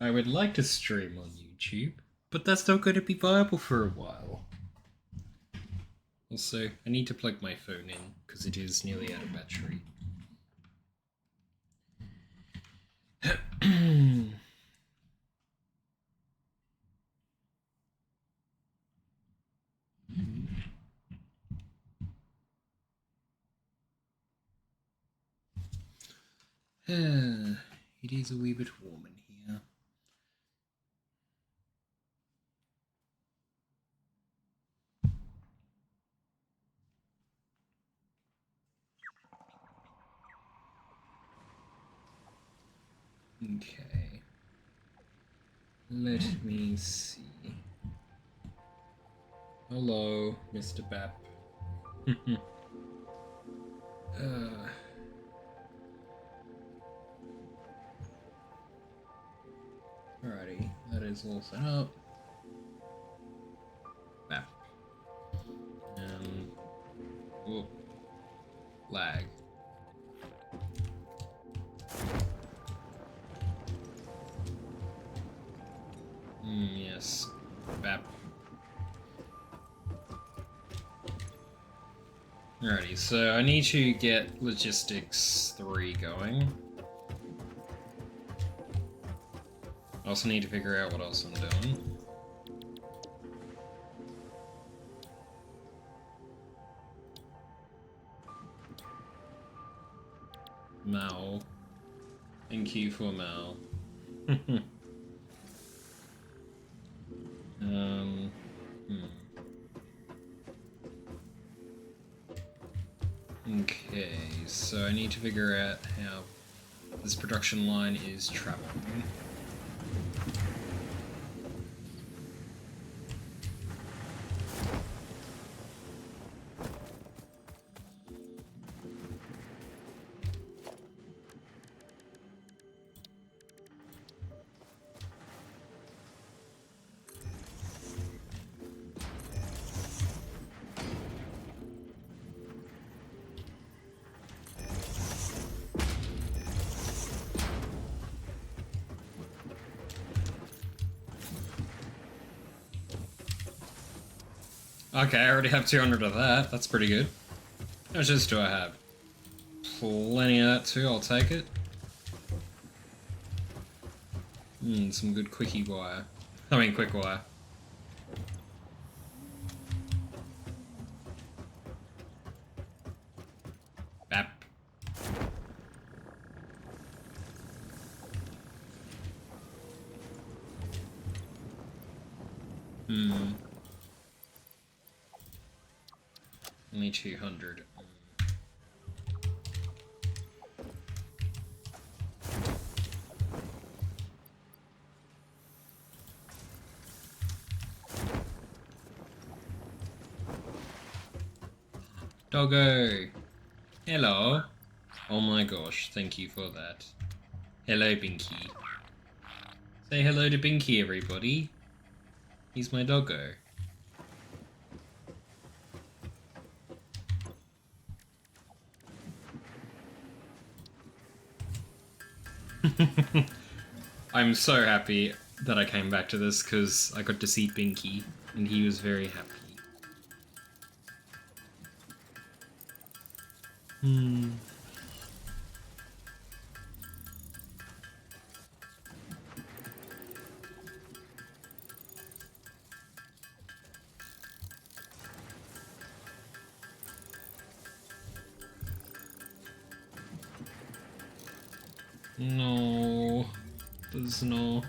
I would like to stream on YouTube, but that's not going to be viable for a while. Also, I need to plug my phone in, because it is nearly out of battery. It is a wee bit warm in here. Okay. Let me see. Hello, Mr. Bap. Alrighty, that is all set up. Bap. Whoop. Lag. Yes. Bap. Alrighty, so I need to get Logistics 3 going. I also need to figure out what else I'm doing. Mal. Thank you for Mal. Okay, so I need to figure out how this production line is traveling. Okay, I already have 200 of that. That's pretty good. How much else do I have? Plenty of that too, I'll take it. Some good quickie wire. I mean, quick wire. Bap. Only 200. Doggo! Hello! Oh my gosh, thank you for that. Hello, Binky. Say hello to Binky, everybody. He's my doggo. I'm so happy that I came back to this because I got to see Binky and he was very happy. No, there's no.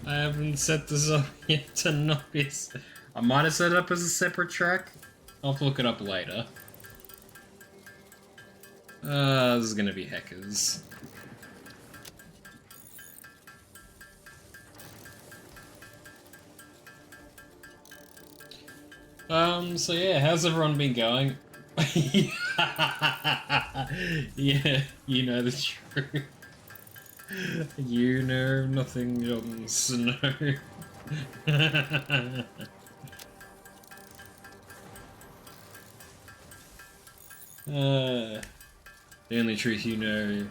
I haven't set this up yet to notice. I might have set it up as a separate track. I'll have to look it up later. This is gonna be hackers. So yeah, how's everyone been going? Yeah, you know the truth. You know nothing, Jon Snow. The only truth you know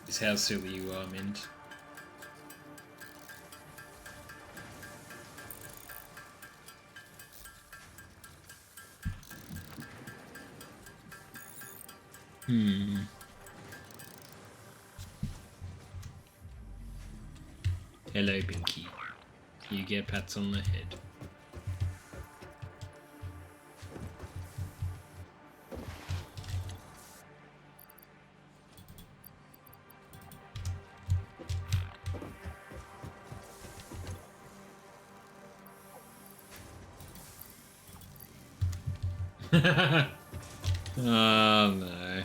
is how silly you are, Mint. Hello, Binky. You get pats on the head. Oh no.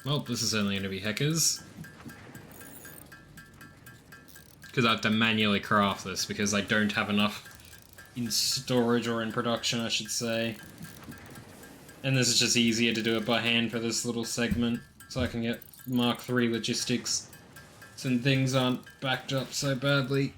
Well, this is only going to be hackers. Because I have to manually craft this because I don't have enough in storage or in production, I should say. And this is just easier to do it by hand for this little segment, so I can get Mark III logistics, so things aren't backed up so badly.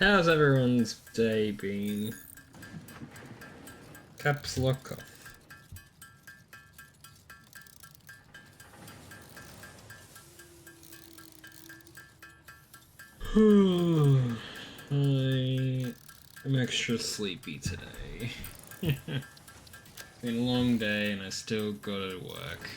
How's everyone's day been? Caps lock off. I am extra sleepy today. It's been a long day and I still gotta work.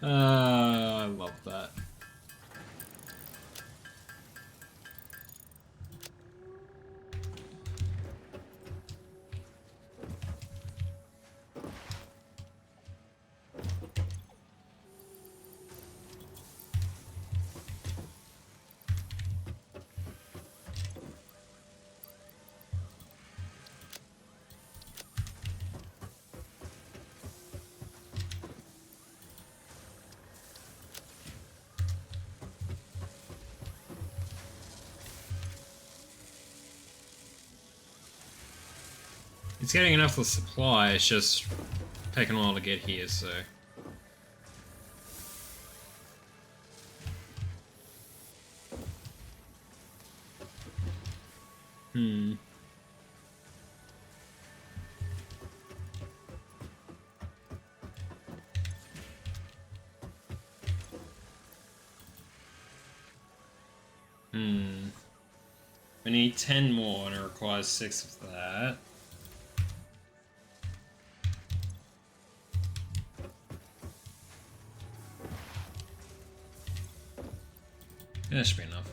I love that. It's getting enough of the supply, it's just taking a while to get here, so... We need 10 more and it requires 6 of that. That should be enough.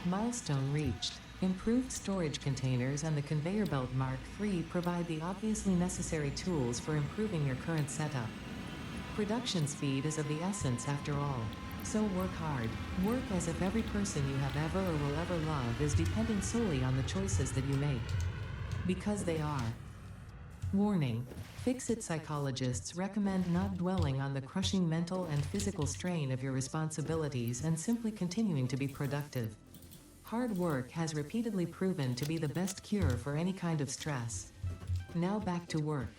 Milestone reached. Improved storage containers and the conveyor belt Mark III provide the obviously necessary tools for improving your current setup. Production speed is of the essence after all. So work hard. Work as if every person you have ever or will ever love is depending solely on the choices that you make. Because they are. Warning. Fix-it psychologists recommend not dwelling on the crushing mental and physical strain of your responsibilities and simply continuing to be productive. Hard work has repeatedly proven to be the best cure for any kind of stress. Now back to work.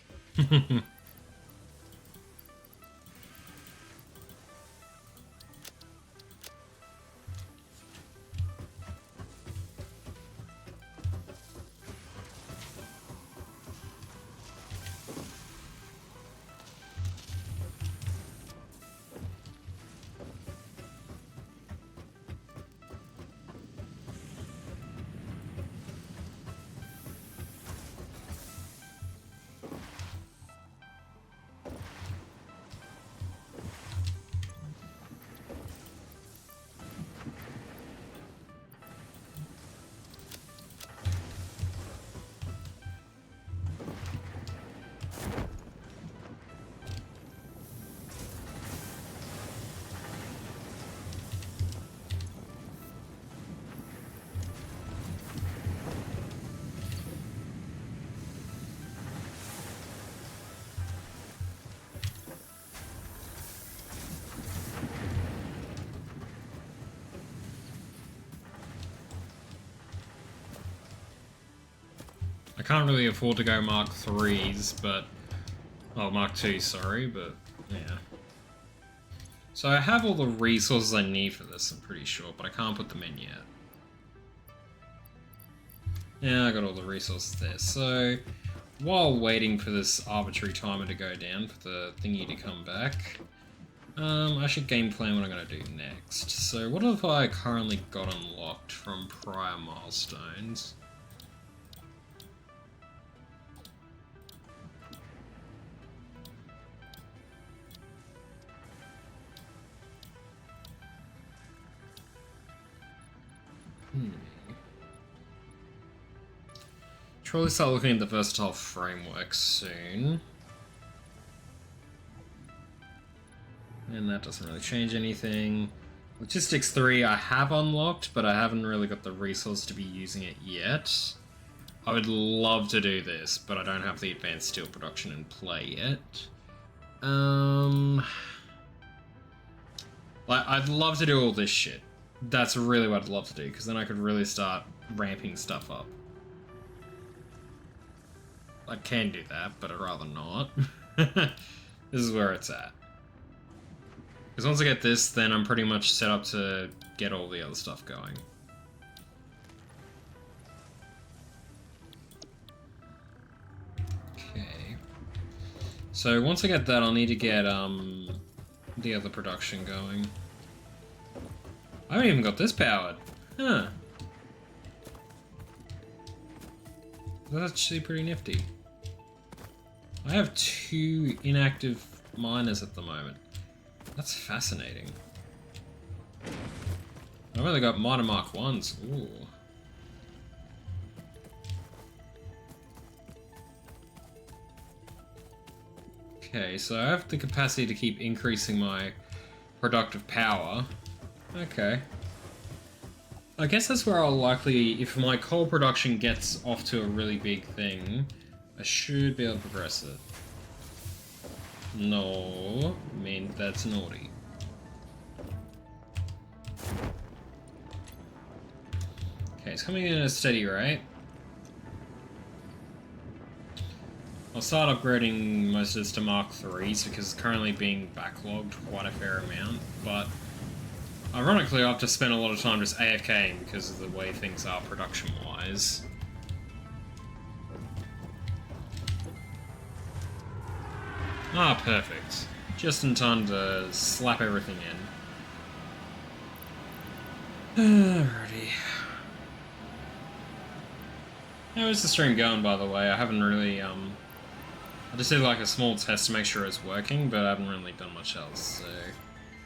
I can't really afford to go Mark 3s, but... Oh, Mark 2, sorry, but yeah. So I have all the resources I need for this, I'm pretty sure, but I can't put them in yet. Yeah, I got all the resources there. So, while waiting for this arbitrary timer to go down for the thingy to come back, I should game plan what I'm going to do next. So, what have I currently got unlocked from prior milestones? Should probably start looking at the versatile framework soon. And that doesn't really change anything. Logistics 3 I have unlocked, but I haven't really got the resource to be using it yet. I would love to do this, but I don't have the advanced steel production in play yet. Like, I'd love to do all this shit. That's really what I'd love to do, because then I could really start ramping stuff up. I can do that, but I'd rather not. This is where it's at. Because once I get this, then I'm pretty much set up to get all the other stuff going. Okay. So once I get that, I'll need to get the other production going. I haven't even got this powered. Huh. That's actually pretty nifty. I have 2 inactive miners at the moment. That's fascinating. I've only got miner Mark 1s. Ooh. Okay, so I have the capacity to keep increasing my productive power. Okay. I guess that's where I'll likely, if my coal production gets off to a really big thing, I should be able to progress it. No, I mean, that's naughty. Okay, it's coming in at a steady rate. I'll start upgrading most of this to Mark 3s because it's currently being backlogged quite a fair amount, but ironically I have to spend a lot of time just AFKing because of the way things are production-wise. Ah, perfect. Just in time to slap everything in. Alrighty. How is the stream going, by the way? I haven't really, I just did like a small test to make sure it's working, but I haven't really done much else, so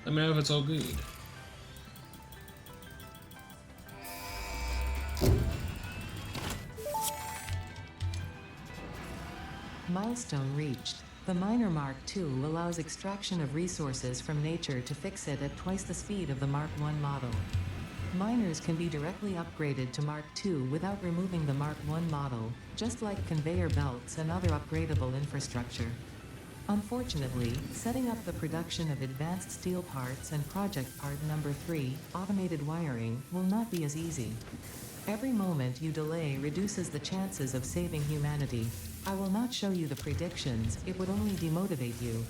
let me know if it's all good. Milestone reached. The Miner Mark II allows extraction of resources from nature to fix it at twice the speed of the Mark I model. Miners can be directly upgraded to Mark II without removing the Mark I model, just like conveyor belts and other upgradable infrastructure. Unfortunately, setting up the production of advanced steel parts and project part number 3, automated wiring, will not be as easy. Every moment you delay reduces the chances of saving humanity. I will not show you the predictions, it would only demotivate you.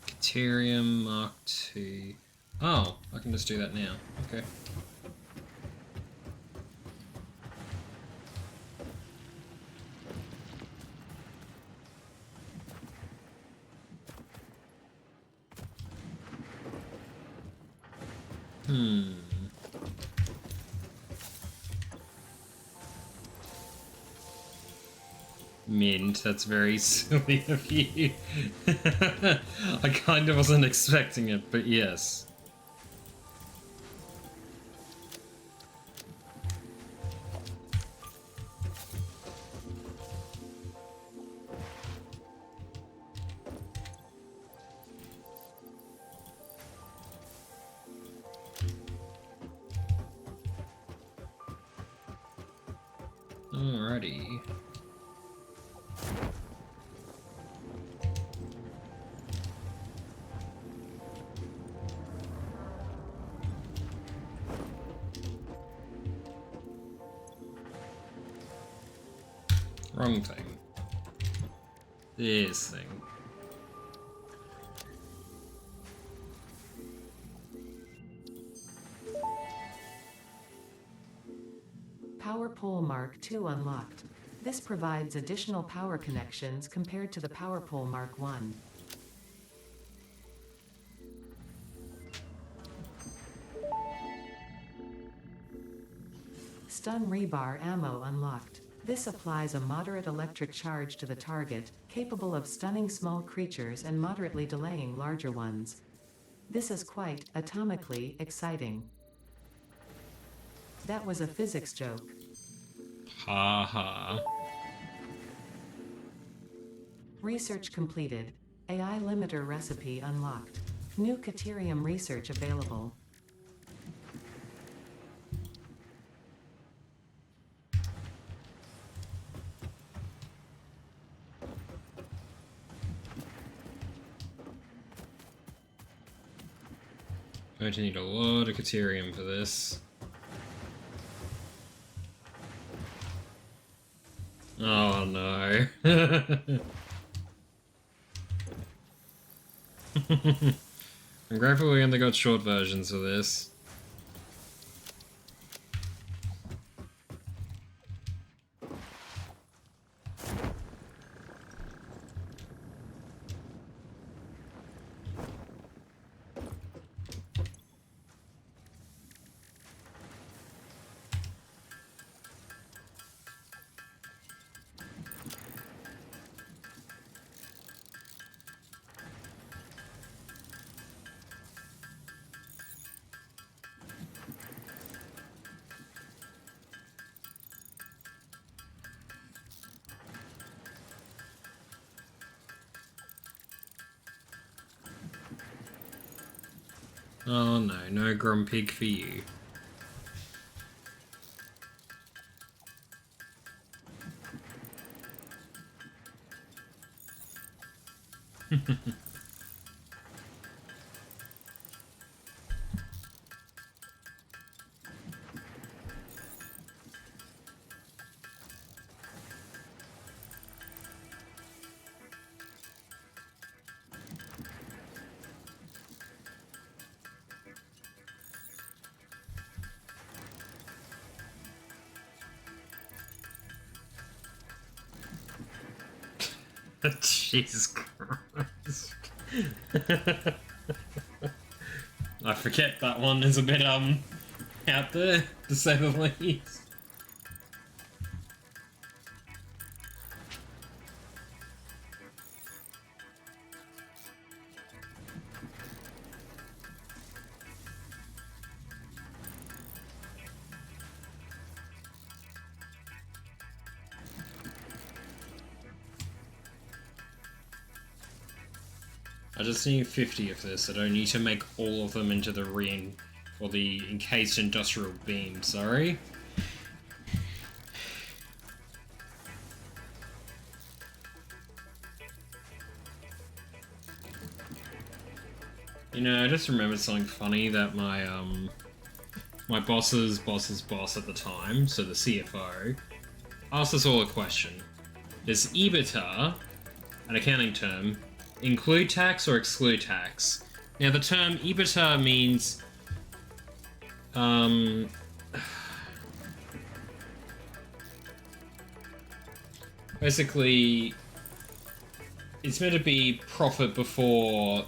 Deuterium Mark II. Oh, I can just do that now. Okay. Mint, that's very silly of you. I kind of wasn't expecting it, but yes. Alrighty. Wrong thing. This thing. Power Pole Mark II unlocked. This provides additional power connections compared to the Power Pole Mark I. Stun Rebar Ammo unlocked. This applies a moderate electric charge to the target, capable of stunning small creatures and moderately delaying larger ones. This is quite, atomically, exciting. That was a physics joke. Ha ha. Research completed. AI limiter recipe unlocked. New Caterium research available. Going to need a lot of Caterium for this. Oh no. I'm grateful we only got short versions of this. Oh no, no Grumpig for you. Jesus Christ. I forget that one is a bit out there, to say the least. I just need 50 of this. I don't need to make all of them into the or the encased industrial beam, sorry. You know, I just remembered something funny that my boss's boss at the time, so the CFO, asked us all a question. Does EBITDA, an accounting term, include tax or exclude tax? Now the term EBITDA means basically it's meant to be profit before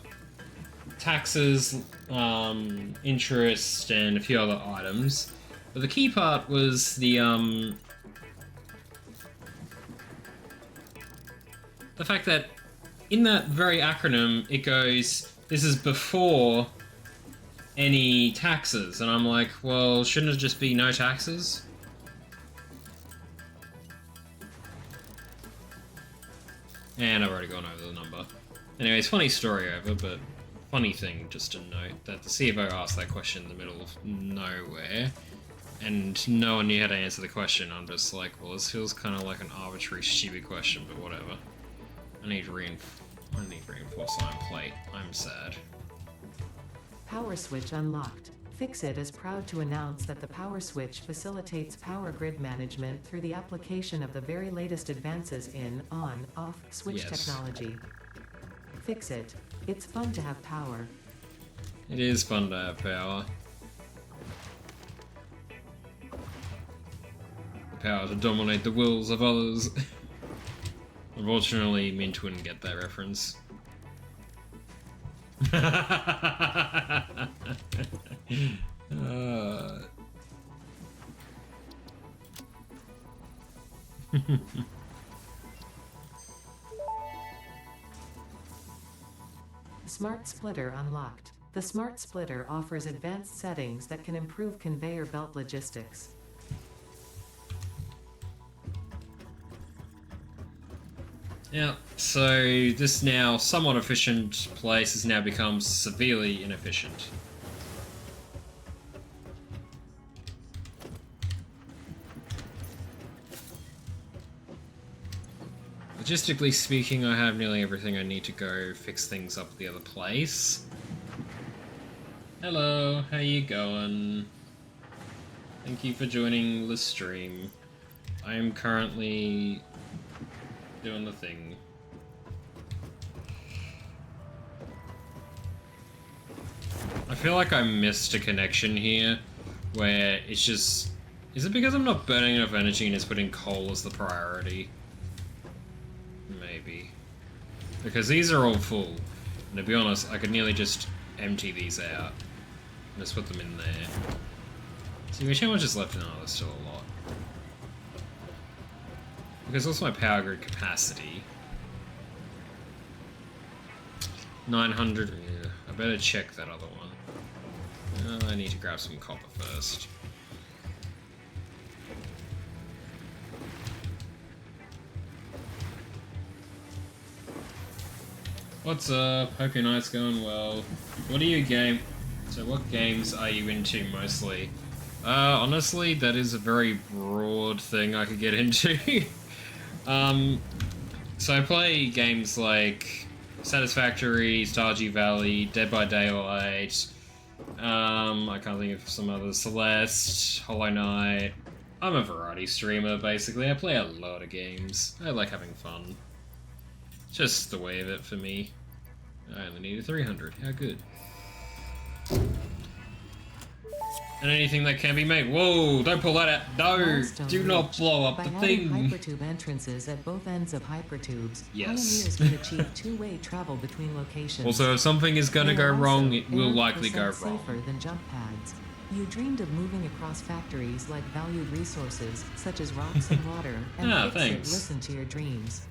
taxes, interest, and a few other items. But the key part was the fact that in that very acronym, it goes, this is before any taxes. And I'm like, well, shouldn't it just be no taxes? And I've already gone over the number. Anyways, funny story over, but funny thing just to note that the CFO asked that question in the middle of nowhere, and no one knew how to answer the question. I'm just like, well, this feels kind of like an arbitrary, stupid question, but whatever. I need reinforced iron plate. I'm sad. Power switch unlocked. Fixit is proud to announce that the power switch facilitates power grid management through the application of the very latest advances in on-off switch technology. Fixit. It's fun to have power. It is fun to have power. The power to dominate the wills of others. Unfortunately, Mint wouldn't get that reference. Smart Splitter unlocked. The Smart Splitter offers advanced settings that can improve conveyor belt logistics. Yeah, so this now somewhat efficient place has now become severely inefficient. Logistically speaking, I have nearly everything I need to go fix things up at the other place. Hello, how you going? Thank you for joining the stream. I am currently doing the thing. I feel like I missed a connection here where it's just... Is it because I'm not burning enough energy and it's putting coal as the priority? Maybe. Because these are all full. And to be honest, I could nearly just empty these out. And just put them in there. See, how much is left? No, there's still a lot. Because what's my power grid capacity? 900. Yeah, I better check that other one. I need to grab some copper first. What's up? Hope your night's going well. What are you So what games are you into mostly? Honestly, that is a very broad thing I could get into. So I play games like Satisfactory, Stardew Valley, Dead by Daylight, I can't think of some others, Celeste, Hollow Knight. I'm a variety streamer, basically. I play a lot of games. I like having fun. Just the way of it for me. I only need a 300. How good. And anything that can be made. Whoa, don't pull that out. No, Milestone do not reached. blow up By the adding thing. hypertube entrances at both ends of hypertubes, Yes. pioneers can achieve two-way travel between locations. Also, if something is gonna They go are wrong, also it will likely go 80% wrong. safer than jump pads. You dreamed of moving across factories like valued resources, such as rocks and water, and Fix-It thanks. listened to your dreams.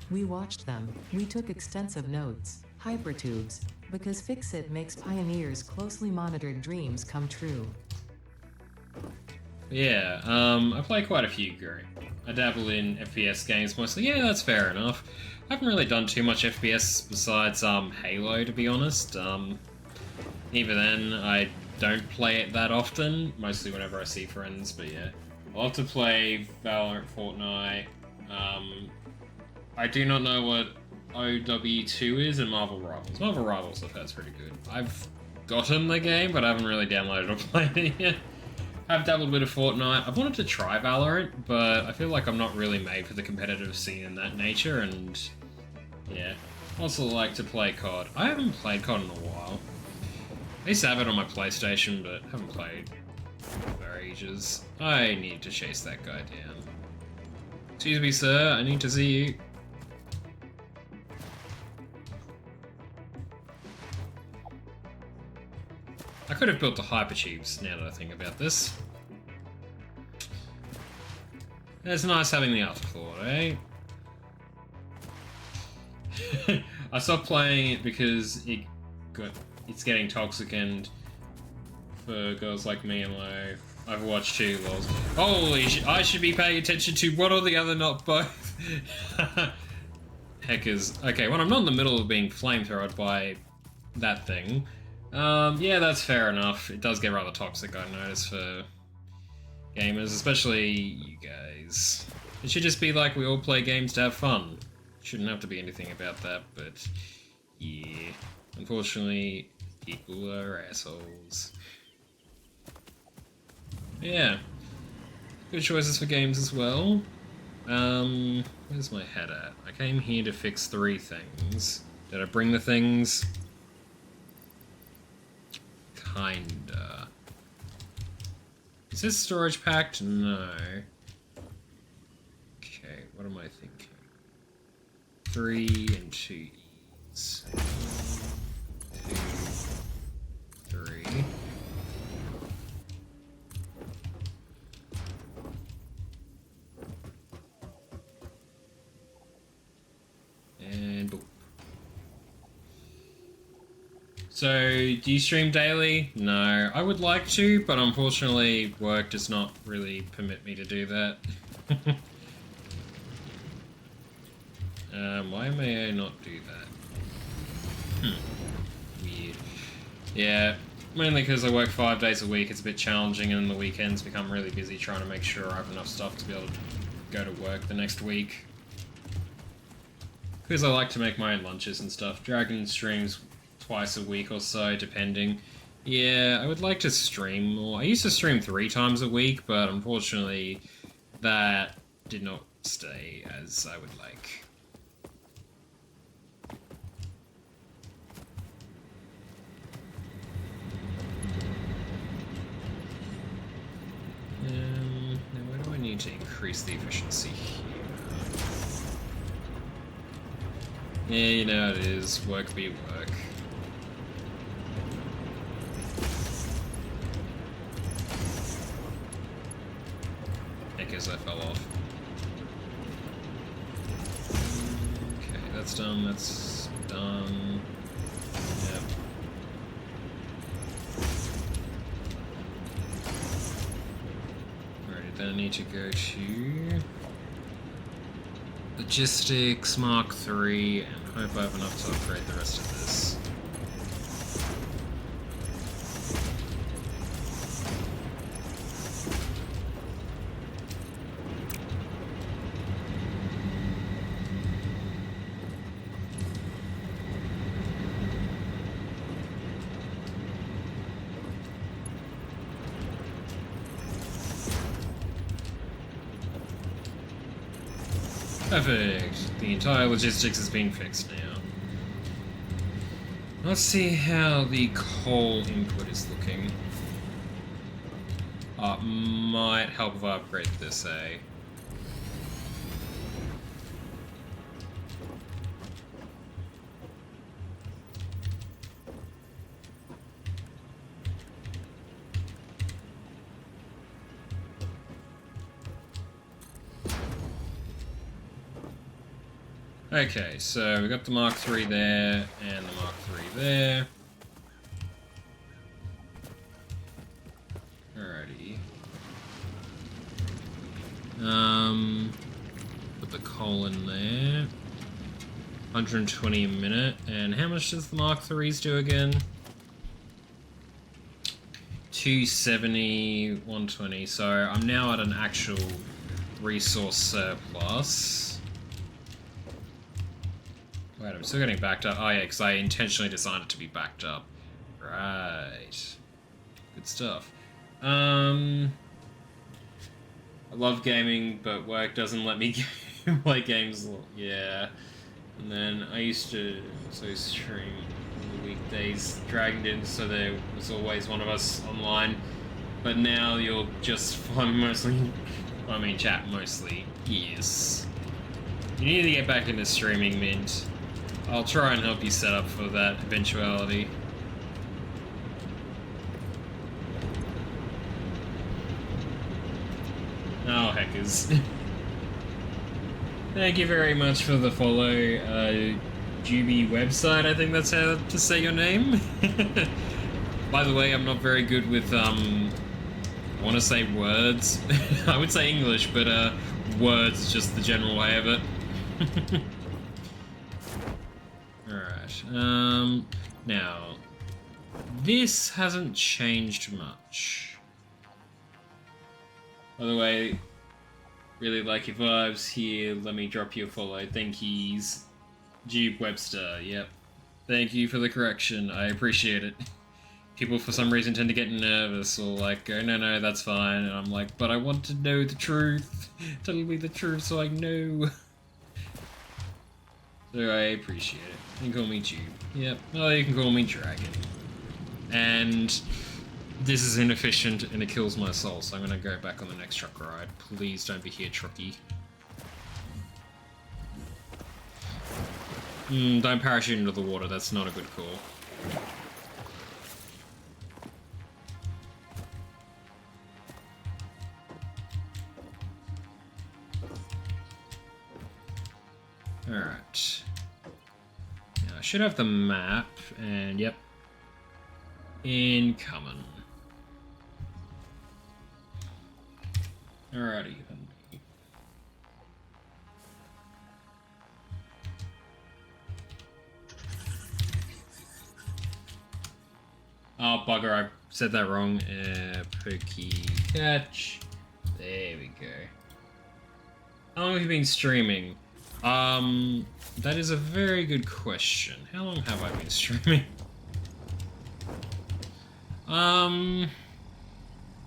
We watched them. We took extensive notes. Hypertubes, because Fix-It makes pioneers' closely monitored dreams come true. Yeah, I play quite a few, Gary. I dabble in FPS games mostly. Yeah, that's fair enough. I haven't really done too much FPS besides Halo, to be honest. Even then, I don't play it that often, mostly whenever I see friends, but yeah. I'll have to play Valorant, Fortnite. I do not know what OW2 is and Marvel Rivals. Marvel Rivals I've heard is pretty good. I've gotten the game, but I haven't really downloaded or played it yet. I've dabbled a bit of Fortnite. I've wanted to try Valorant, but I feel like I'm not really made for the competitive scene in that nature, and yeah. Also like to play COD. I haven't played COD in a while. I used to have it on my PlayStation, but haven't played for ages. I need to chase that guy down. Excuse me, sir, I need to see you. I could have built the hypertubes, now that I think about this. It's nice having the afterthought, eh? I stopped playing it because it's getting toxic, and for girls like me and my Overwatch 2 lols. Holy I should be paying attention to one or the other, not both. Heckers. Okay, when I'm not in the middle of being flamethrowed by that thing, yeah, that's fair enough. It does get rather toxic, I notice, for gamers, especially you guys. It should just be like we all play games to have fun. Shouldn't have to be anything about that, but yeah. Unfortunately, people are assholes. Yeah. Good choices for games as well. Where's my head at? I came here to fix 3 things. Did I bring the things? Kinda. Is this storage packed? No. Okay, what am I thinking? 3 and 2 E's. 2, 3. And boop. So, do you stream daily? No, I would like to, but unfortunately work does not really permit me to do that. Why may I not do that? Weird. Yeah, mainly because I work 5 days a week, it's a bit challenging, and the weekends become really busy trying to make sure I have enough stuff to be able to go to work the next week. Because I like to make my own lunches and stuff. Dragon streams twice a week or so, depending. Yeah, I would like to stream more. I used to stream 3 times a week, but unfortunately that did not stay as I would like. Now where do I need to increase the efficiency here? Yeah, you know how it is. Work be work. Heck, as I fell off. Okay, that's done. That's done. Yep. Alright, then I need to go to Logistics Mark 3 and hope I have enough to upgrade the rest of this. Perfect. The entire logistics has been fixed now. Let's see how the coal input is looking. Might help if I upgrade this, eh? Okay, so we got the Mark III there, and the Mark III there. Alrighty. Put the coal in there. 120 a minute, and how much does the Mark IIIs do again? 270, 120, so I'm now at an actual resource surplus. Wait, I'm still getting backed up. Oh yeah, because I intentionally designed it to be backed up. Right. Good stuff. I love gaming, but work doesn't let me play games. Yeah. And then I used to stream on the weekdays, dragged in, so there was always one of us online. But now you'll just find mostly, I mean chat mostly, yes. You need to get back into streaming, Mint. I'll try and help you set up for that eventuality. Oh, heckers. Thank you very much for the follow, Juby website, I think that's how to say your name. By the way, I'm not very good with, I want to say words. I would say English, but, words is just the general way of it. Alright, now, this hasn't changed much. By the way, really like your vibes here, let me drop you a follow, thank yous. Jude Webster, yep. Thank you for the correction, I appreciate it. People for some reason tend to get nervous or like go, no, that's fine, and I'm like, but I want to know the truth. Tell me the truth so I know. So I appreciate it. You can call me Jude. Yep. Oh, you can call me Dragon. And this is inefficient and it kills my soul, so I'm gonna go back on the next truck ride. Please don't be here, trucky. Don't parachute into the water, that's not a good call. Alright. Now I should have the map, and yep. Incoming. Alrighty then. Oh bugger, I said that wrong. Pokey catch. There we go. How long have you been streaming? That is a very good question. How long have I been streaming? I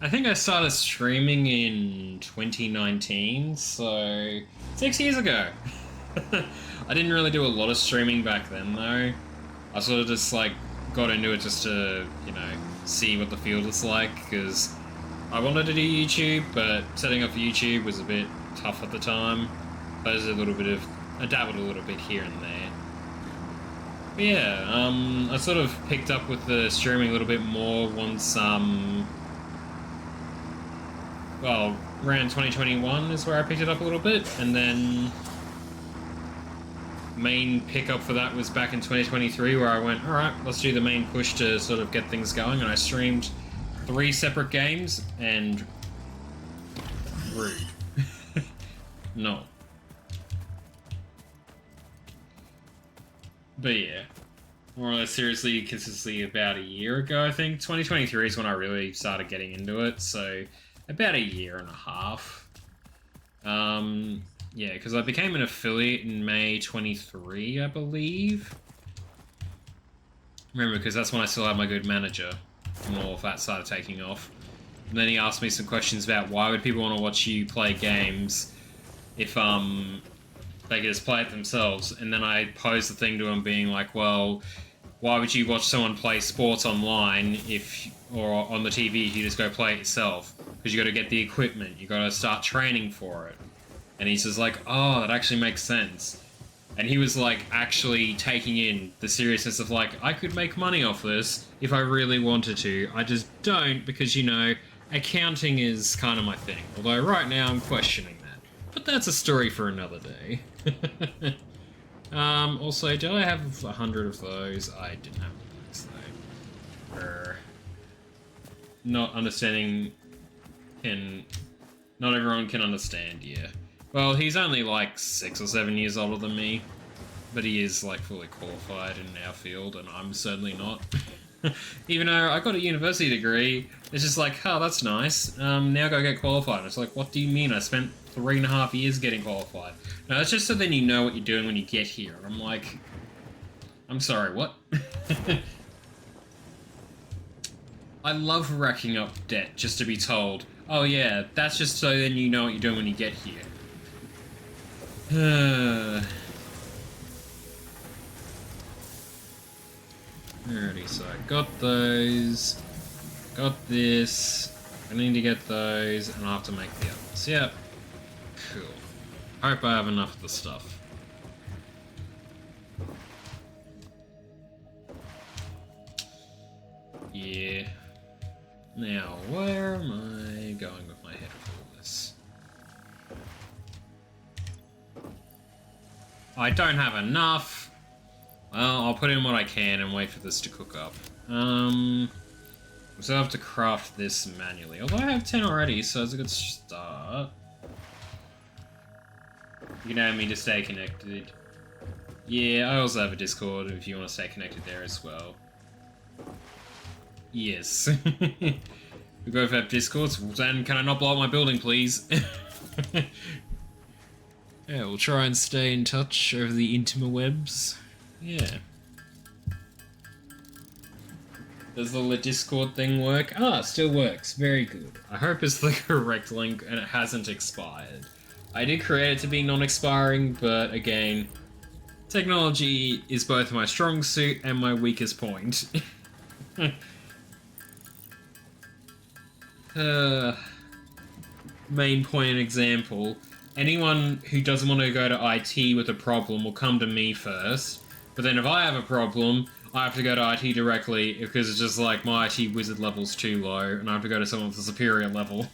think I started streaming in 2019, so 6 years ago. I didn't really do a lot of streaming back then, though. I sort of just, like, got into it just to, you know, see what the field was like, because I wanted to do YouTube, but setting up YouTube was a bit tough at the time. There's I dabbled a little bit here and there. But yeah, I sort of picked up with the streaming a little bit more once, well, around 2021 is where I picked it up a little bit, and then main pickup for that was back in 2023 where I went, alright, let's do the main push to sort of get things going, and I streamed 3 separate games, and rude. No. But yeah, more or less seriously, consistently about a year ago, I think. 2023 is when I really started getting into it, so about a year and a half. Yeah, because I became an affiliate in May 23, I believe. Remember, because that's when I still had my good manager, and all of that started taking off. And then he asked me some questions about why would people want to watch you play games if, they could just play it themselves. And then I posed the thing to him being like, well, why would you watch someone play sports online or on the TV if you just go play it yourself? Because you got to get the equipment, you got to start training for it. And he's just like, oh, that actually makes sense. And he was like actually taking in the seriousness of like, I could make money off this if I really wanted to. I just don't because, you know, accounting is kind of my thing. Although right now I'm questioning that. But that's a story for another day. Also, did I have 100 of those? I didn't have those though. Not understanding not everyone can understand, yeah. Well, he's only like 6 or 7 years older than me, but he is like fully qualified in our field, and I'm certainly not. Even though I got a university degree, it's just like, oh, that's nice. Now go get qualified. It's like, what do you mean? I spent 3.5 years getting qualified. No, it's just so then you know what you're doing when you get here. And I'm like, I'm sorry, what? I love racking up debt just to be told, oh yeah, that's just so then you know what you're doing when you get here. Alrighty, so I got those, got this, I need to get those, and I'll have to make the others. Yep. Cool. Hope I have enough of the stuff. Yeah. Now, where am I going with my head with all this? I don't have enough. Well, I'll put in what I can and wait for this to cook up. So I have to craft this manually. Although I have 10 already, so it's a good start. You can add me to stay connected. Yeah, I also have a Discord if you want to stay connected there as well. Yes. We both have Discords. Dan, can I not blow up my building, please? Yeah, we'll try and stay in touch over the interwebs. Yeah. Does the Discord thing work? Ah, it still works. Very good. I hope it's the correct link and it hasn't expired. I did create it to be non-expiring, but again, technology is both my strong suit and my weakest point. Main point and example. Anyone who doesn't want to go to IT with a problem will come to me first, but then if I have a problem, I have to go to IT directly because it's just like my IT wizard level's too low and I have to go to someone with a superior level.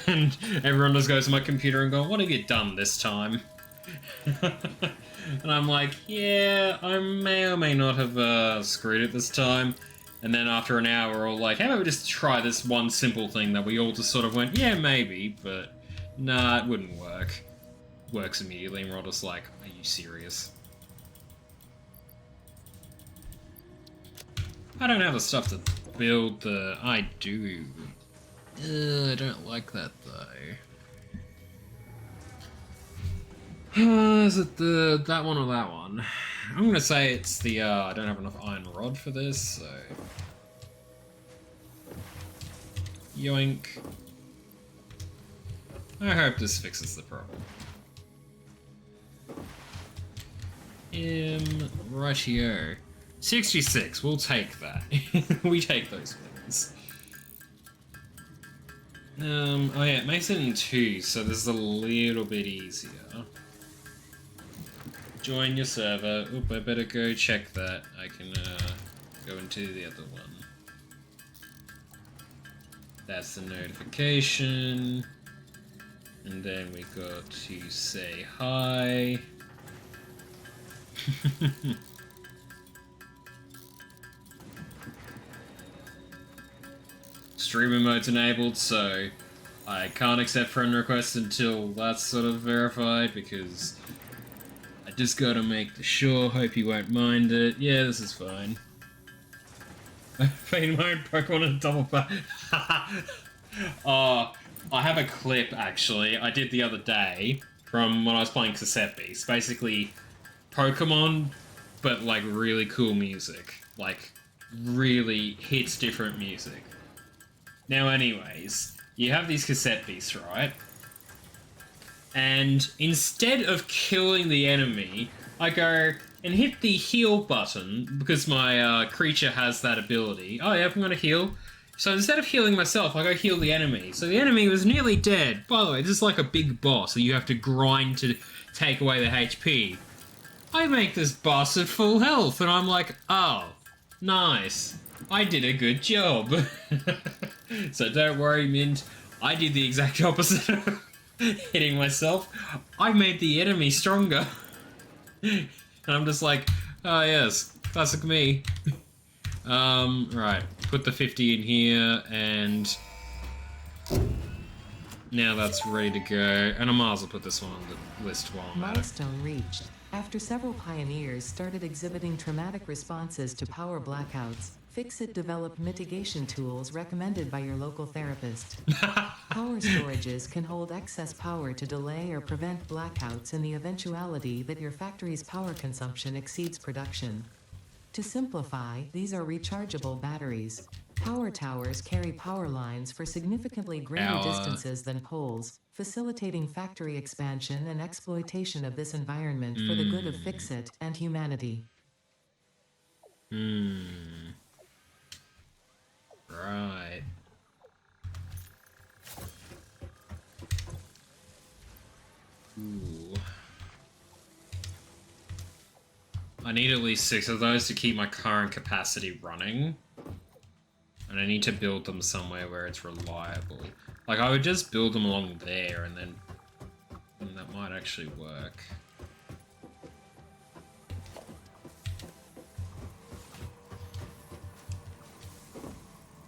And everyone just goes to my computer and go, what have you done this time? And I'm like, yeah, I may or may not have screwed it this time. And then after an hour, we're all like, how about we just try this one simple thing that we all just sort of went, yeah, maybe, but nah, it wouldn't work. Works immediately, and we're all just like, are you serious? I don't have the stuff to build the... I do. I don't like that, though. Is it that one or that one? I'm gonna say it's the, I don't have enough iron rod for this, so... Yoink. I hope this fixes the problem. Rightio. 66, we'll take that. We take those things. Oh yeah, it makes it in 2, so this is a little bit easier. Join your server. Oop, I better go check that. I can go into the other one. That's the notification. And then we got to say hi. Streamer mode's enabled, so I can't accept friend requests until that's sort of verified because I just gotta make sure. Hope you won't mind it. Yeah, this is fine. Playing my own Pokemon in a double back. I have a clip actually I did the other day from when I was playing cassette beast. Basically, Pokemon, but like really cool music. Like, really hits different music. Now anyways, you have these cassette beasts, right? And instead of killing the enemy, I go and hit the heal button because my creature has that ability. Oh, yeah, I'm going to heal. So instead of healing myself, I go heal the enemy. So the enemy was nearly dead. By the way, this is like a big boss, so you have to grind to take away the HP. I make this boss at full health, and I'm like, oh, nice. I did a good job. So don't worry, Mint. I did the exact opposite of hitting myself. I made the enemy stronger. And I'm just like, oh yes, classic me. Right, put the 50 in here, and now that's ready to go. And I might as well put this one on the list while I'm at it. Milestone reached. After several pioneers started exhibiting traumatic responses to power blackouts, Fixit developed mitigation tools recommended by your local therapist. Power storages can hold excess power to delay or prevent blackouts in the eventuality that your factory's power consumption exceeds production. To simplify, these are rechargeable batteries. Power towers carry power lines for significantly greater distances than poles, facilitating factory expansion and exploitation of this environment for the good of Fixit and humanity. Right. Ooh. I need at least 6 of those to keep my current capacity running. And I need to build them somewhere where it's reliable. Like, I would just build them along there, and then that might actually work.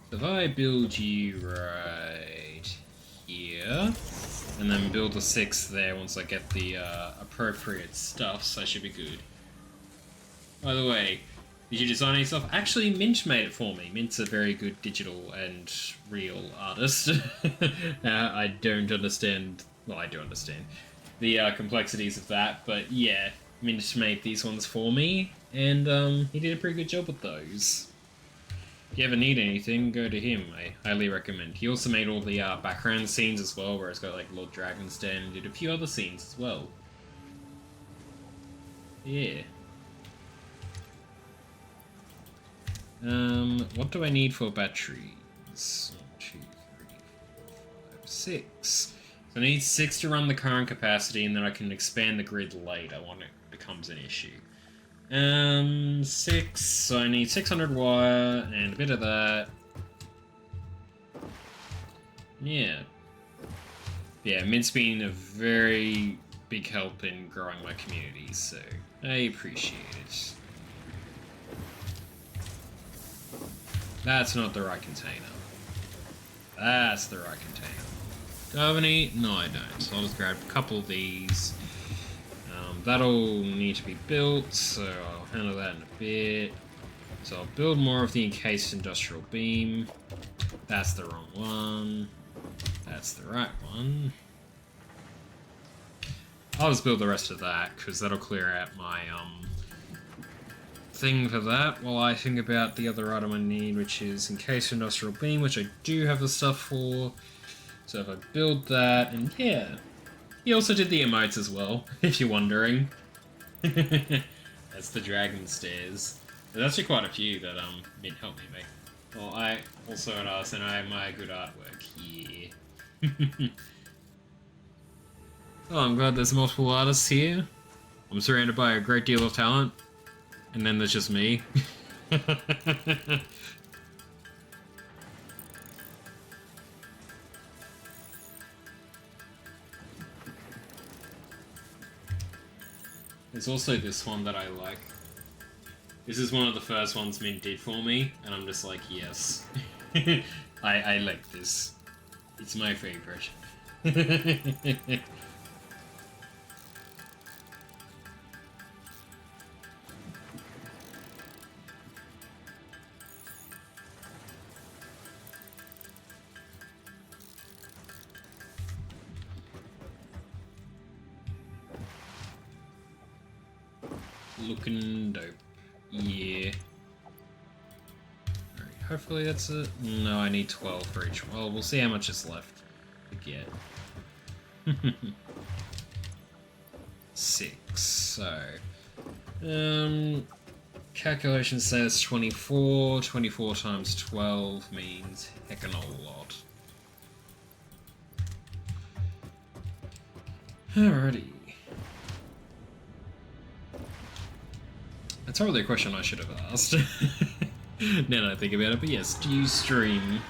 So if I build you right here, and then build a 6 there once I get the appropriate stuff, so I should be good. By the way, did you design any stuff? Actually, Mint made it for me. Mint's a very good digital and real artist. I don't understand... Well, I do understand the complexities of that, but yeah, Mint made these ones for me, and he did a pretty good job with those. If you ever need anything, go to him. I highly recommend. He also made all the background scenes as well, where it's got like Lord Dragon's Den, and did a few other scenes as well. Yeah. What do I need for batteries? 1, 2, 3, 4, 5, 6. So I need 6 to run the current capacity, and then I can expand the grid later when it becomes an issue. 6, so I need 600 wire, and a bit of that. Yeah. Yeah, Mint's been a very big help in growing my community, so I appreciate it. That's not the right container. That's the right container. Do I have any? No, I don't. So I'll just grab a couple of these. That'll need to be built, so I'll handle that in a bit. So I'll build more of the encased industrial beam. That's the wrong one. That's the right one. I'll just build the rest of that, because that'll clear out my thing for that while I think about the other item I need, which is encased industrial beam, which I do have the stuff for. So if I build that, and yeah. He also did the emotes as well, if you're wondering. That's the dragon stairs. There's actually quite a few that Mint helped me make. Well, I also an artist, and I admire good artwork. Yeah. Oh, I'm glad there's multiple artists here. I'm surrounded by a great deal of talent. And then there's just me. There's also this one that I like. This is one of the first ones Mint did for me, and I'm just like, yes. I like this. It's my favorite. Looking dope. Yeah. Alright, hopefully that's it. No, I need 12 for each one. Well, we'll see how much is left to get. 6. So, calculation says 24. 24 times 12 means heckin' a lot. Alrighty. That's probably a question I should have asked. Now that I think about it, but yes, do you stream?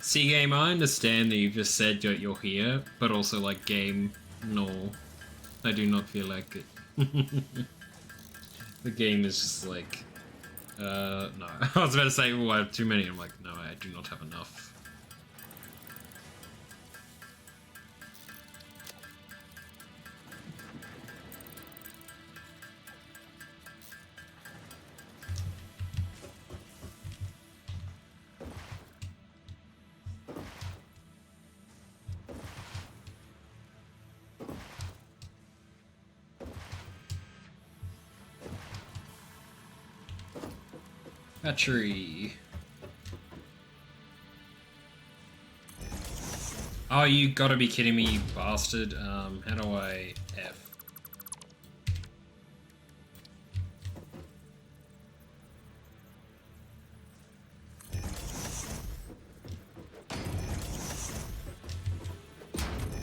See, game, I understand that you've just said that you're here, but also, like, game, no. I do not feel like it. The game is just like, no. I was about to say, oh, I have too many. I'm like, no, I do not have enough. Battery. Oh, you gotta be kidding me, you bastard. How do I F?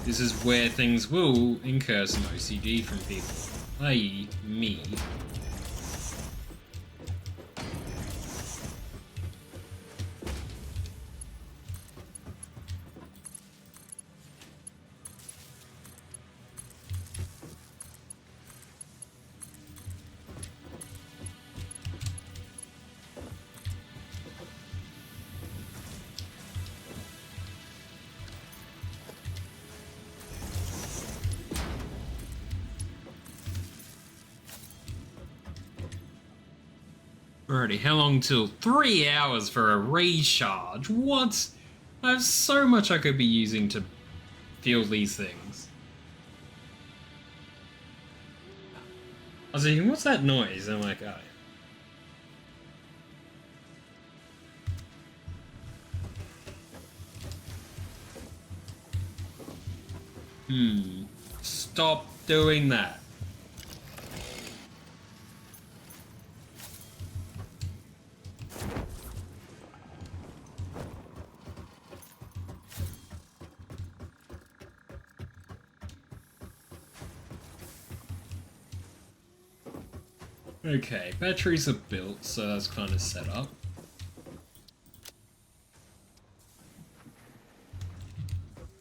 This is where things will incur some OCD from people, i.e. me. Alrighty, how long till 3 hours for a recharge? What? I have so much I could be using to fuel these things. I was thinking, what's that noise? I'm like, oh. Stop doing that. Okay, batteries are built, so that's kind of set up.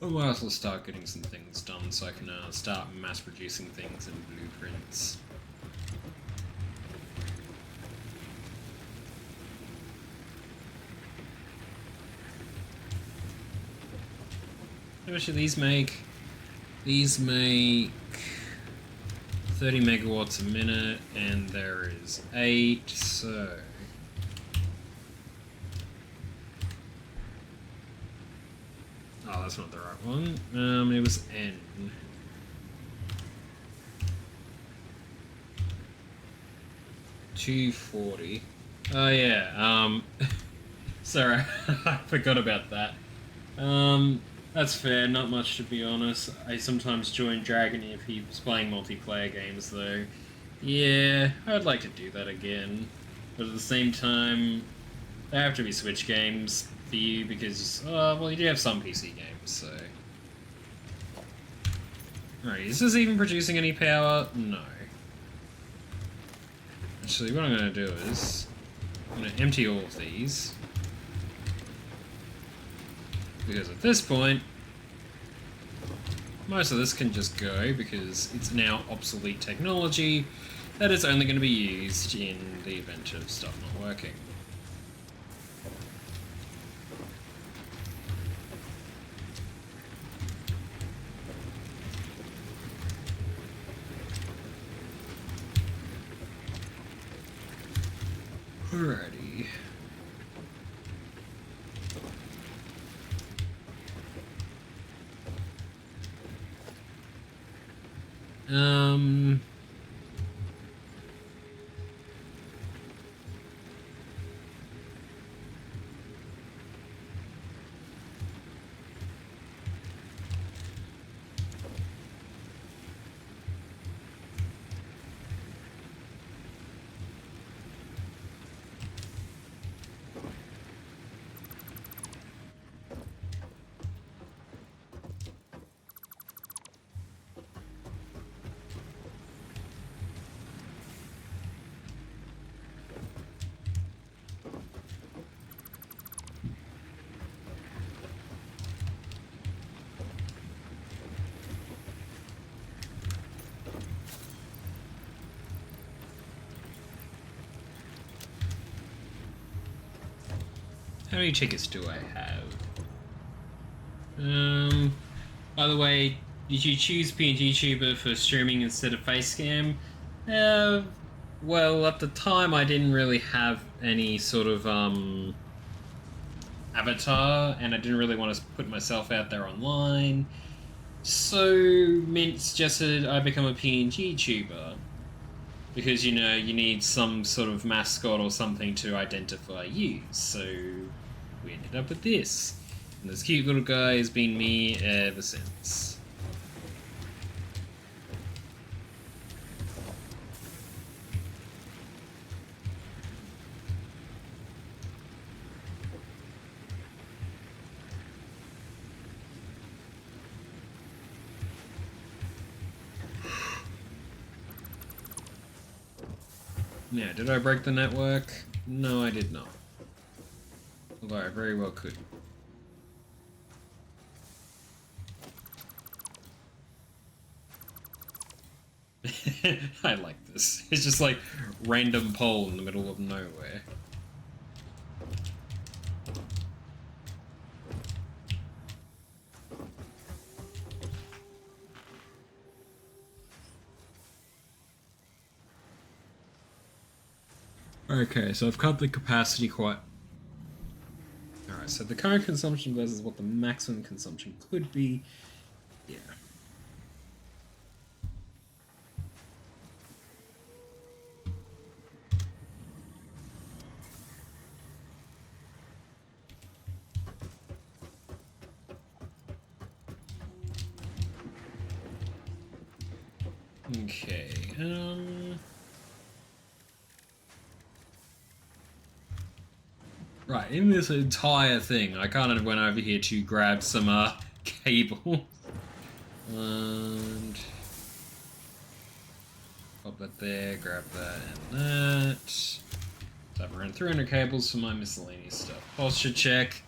I might as well start getting some things done so I can start mass producing things and blueprints. How much do these make? These make 30 megawatts a minute, and there is 8, so... Oh, that's not the right one. It was N. $240. Oh yeah, sorry, I forgot about that. That's fair, not much to be honest. I sometimes join Dragon if he's playing multiplayer games though. Yeah, I'd like to do that again. But at the same time, they have to be Switch games for you because, well, you do have some PC games, so... Alright, is this even producing any power? No. Actually, what I'm going to do is... I'm going to empty all of these. Because at this point, most of this can just go because it's now obsolete technology that is only going to be used in the event of stuff not working. Alrighty. Um... How many tickets do I have? By the way, did you choose PNG Tuber for streaming instead of Facecam? Well, at the time I didn't really have any sort of, avatar, and I didn't really want to put myself out there online. So, Mint suggested I become a PNG Tuber. Because, you know, you need some sort of mascot or something to identify you. So, we ended up with this. And this cute little guy has been me ever since. Now, did I break the network? No, I did not. Although I very well could. I like this. It's just like random pole in the middle of nowhere. Okay, so I've cut the capacity quite... Alright, so the current consumption versus what the maximum consumption could be. Yeah. Okay, Right, in this entire thing, I kind of went over here to grab some, cable. And... pop that there, grab that and that. So I've around 300 cables for my miscellaneous stuff. Posture check.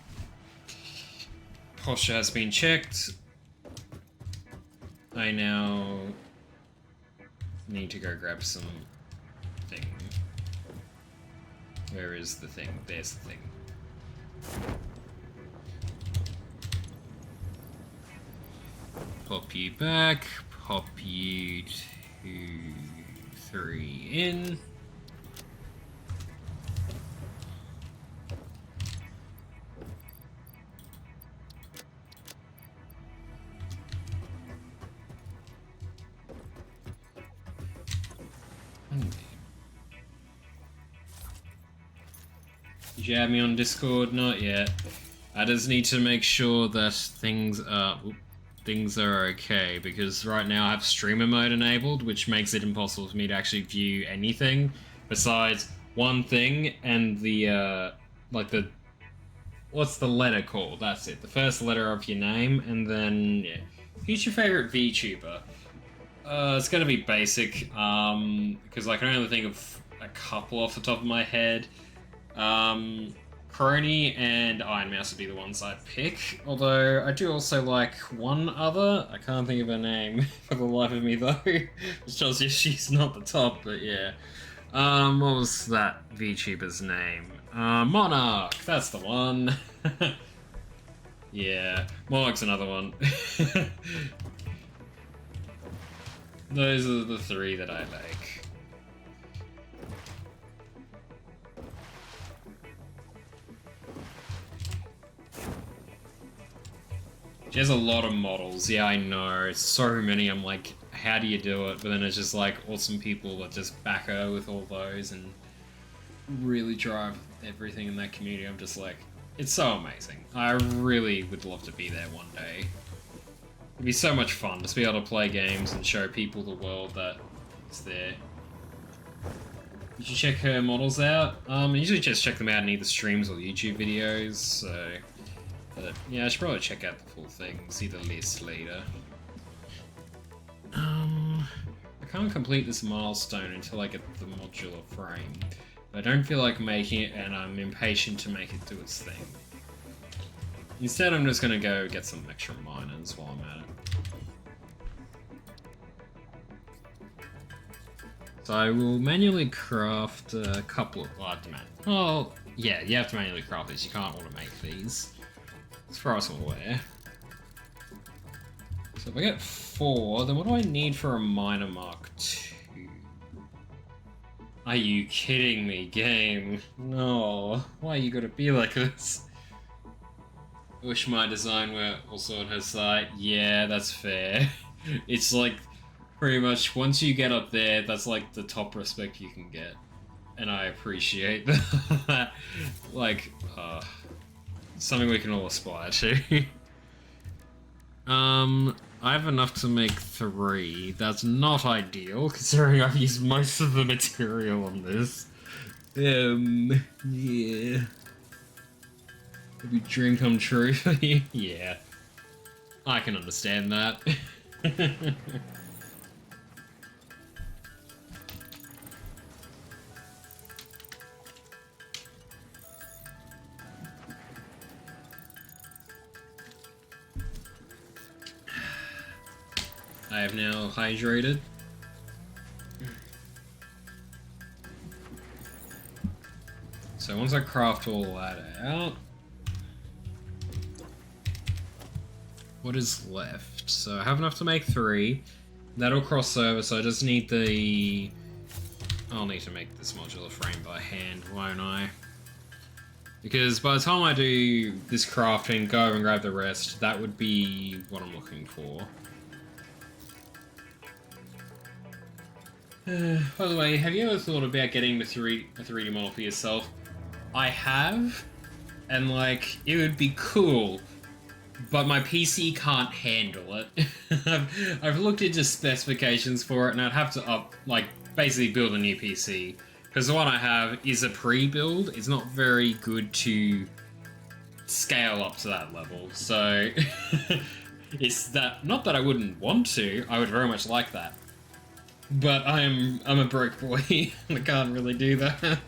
Posture has been checked. I now need to go grab some thing. Where is the thing? There's the thing. Pop you back, pop you 2, 3 in. Did you add me on Discord? Not yet. I just need to make sure that things are okay, because right now I have streamer mode enabled, which makes it impossible for me to actually view anything besides one thing and the what's the letter called? That's it. The first letter of your name, and then yeah. Who's your favorite VTuber? It's gonna be basic, because I can only think of a couple off the top of my head. Crony and Iron Mouse would be the ones I'd pick, although I do also like one other. I can't think of her name for the life of me though, which tells you she's not the top, but yeah. What was that VTuber's name? Monarch, that's the one. Yeah, Monarch's another one. Those are the three that I like. She has a lot of models. Yeah, I know. It's so many. I'm like, how do you do it? But then it's just like awesome people that just back her with all those and really drive everything in that community. I'm just like, it's so amazing. I really would love to be there one day. It'd be so much fun just to be able to play games and show people the world that is there. You should check her models out. I usually just check them out in either streams or YouTube videos, so... But yeah, I should probably check out the full thing, see the list later. I can't complete this milestone until I get the modular frame. But I don't feel like making it, and I'm impatient to make it do its thing. Instead, I'm just gonna go get some extra miners while I'm at it. So I will manually craft a couple of... Well, yeah, you have to manually craft these. You can't automate these. As far as I'm aware. So if I get 4, then what do I need for a miner Mark 2? Are you kidding me, game? No. Why you gotta be like this? Wish my design were also on her side. Yeah, that's fair. It's like... Pretty much, once you get up there, that's like the top respect you can get. And I appreciate that. Like, something we can all aspire to. I have enough to make 3. That's not ideal, considering I've used most of the material on this. Yeah. Maybe dream come true for you? Yeah. I can understand that. I have now hydrated. So once I craft all that out, what is left? So I have enough to make 3. That'll cross over, so I just need the... I'll need to make this modular frame by hand, won't I? Because by the time I do this crafting, go over and grab the rest, that would be what I'm looking for. By the way, have you ever thought about getting a 3D model for yourself? I have, and like, it would be cool, but my PC can't handle it. I've looked into specifications for it, and I'd have to basically build a new PC. Because the one I have is a pre-build, it's not very good to scale up to that level, so... it's that, not that I wouldn't want to, I would very much like that. But I'm a broke boy, and I can't really do that.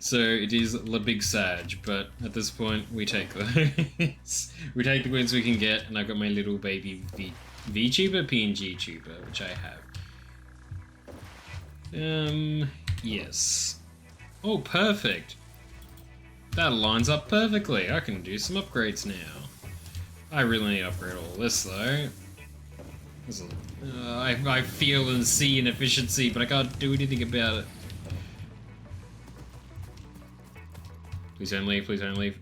So it is the big Sag, but at this point we take those. We take the wins we can get, and I've got my little baby VTuber, PNG tuber, which I have. Yes. Oh, perfect. That lines up perfectly. I can do some upgrades now. I really need to upgrade all this though. I feel and see inefficiency, but I can't do anything about it. Please don't leave, please don't leave.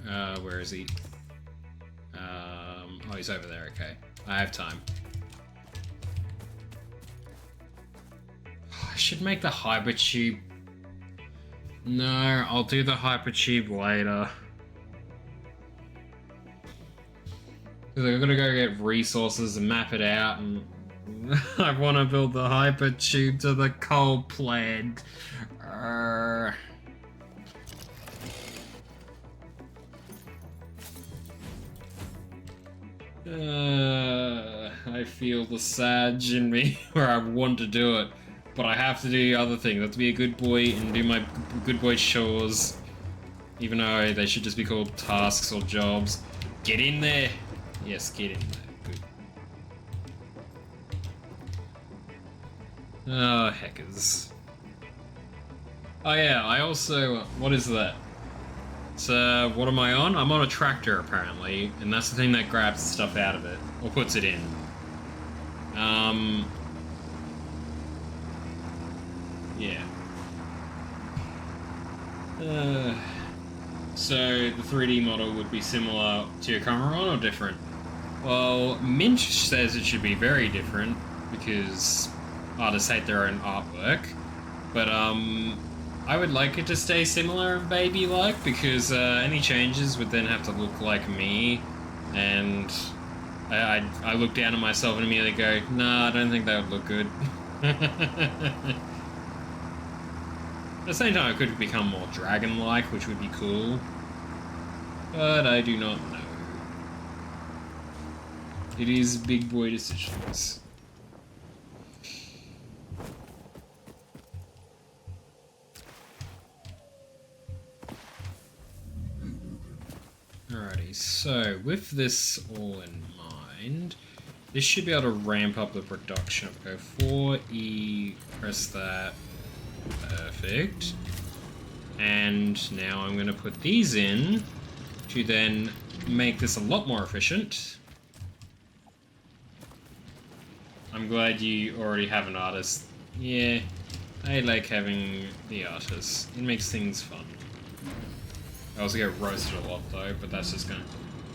Where is he? Oh, he's over there, okay. I have time. I should make the hypertube. No, I'll do the hypertube later. Because I'm gonna go get resources and map it out, and I want to build the hypertube to the coal plant. I feel the Sag in me where I want to do it, but I have to do the other thing. I have to be a good boy and do my good boy chores, even though they should just be called tasks or jobs. Get in there. Yes, get in there. Good. Oh, heckers. Oh yeah, I also... What is that? So, what am I on? I'm on a tractor, apparently, and that's the thing that grabs the stuff out of it, or puts it in. Yeah. So, the 3D model would be similar to your camera on, or different? Well, Minch says it should be very different because artists hate their own artwork. But I would like it to stay similar and baby-like because any changes would then have to look like me, and I look down at myself and immediately go, nah, I don't think that would look good. At the same time, it could become more dragon-like, which would be cool. But I do not know. It is big boy decisions. Alrighty, so with this all in mind, this should be able to ramp up the production. Go 4E, press that. Perfect. And now I'm going to put these in to then make this a lot more efficient. I'm glad you already have an artist. Yeah, I like having the artist. It makes things fun. I also get roasted a lot though, but that's just gonna...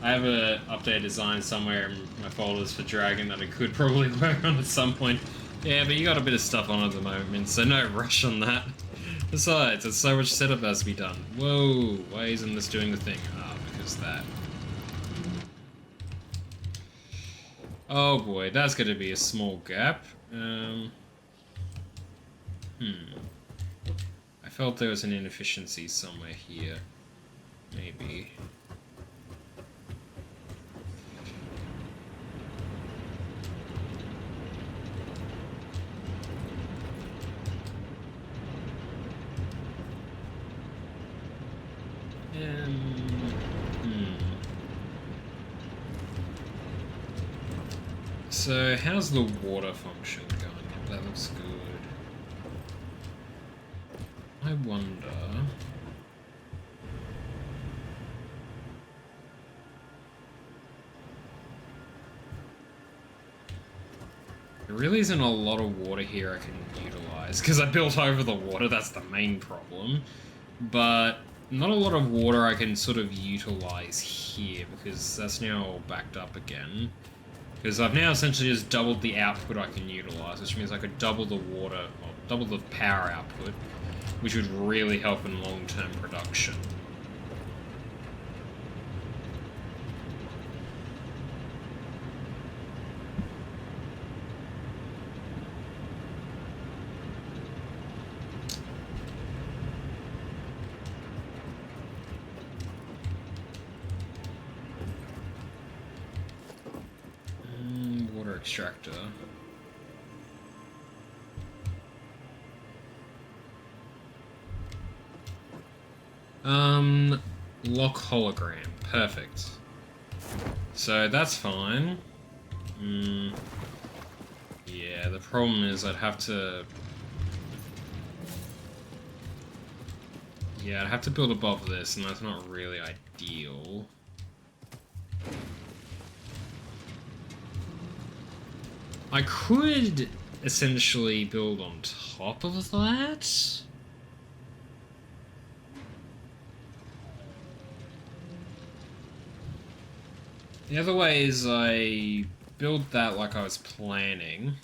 I have a updated design somewhere in my folders for Dragon that I could probably work on at some point. Yeah, but you got a bit of stuff on at the moment, so no rush on that. Besides, there's so much setup that has to be done. Whoa, why isn't this doing the thing? Ah, because that. Oh boy, that's gonna be a small gap. I felt there was an inefficiency somewhere here. Maybe. So, how's the water function going? That looks good. I wonder... There really isn't a lot of water here I can utilize, because I built over the water, that's the main problem. But not a lot of water I can sort of utilize here, because that's now all backed up again. Because I've now essentially just doubled the output I can utilize, which means I could double the water, or double the power output, which would really help in long-term production. Water extractor. Lock hologram. Perfect. So that's fine. Yeah, the problem is I'd have to... Yeah, I'd have to build above this, and that's not really ideal. I could essentially build on top of that. The other way is I build that like I was planning.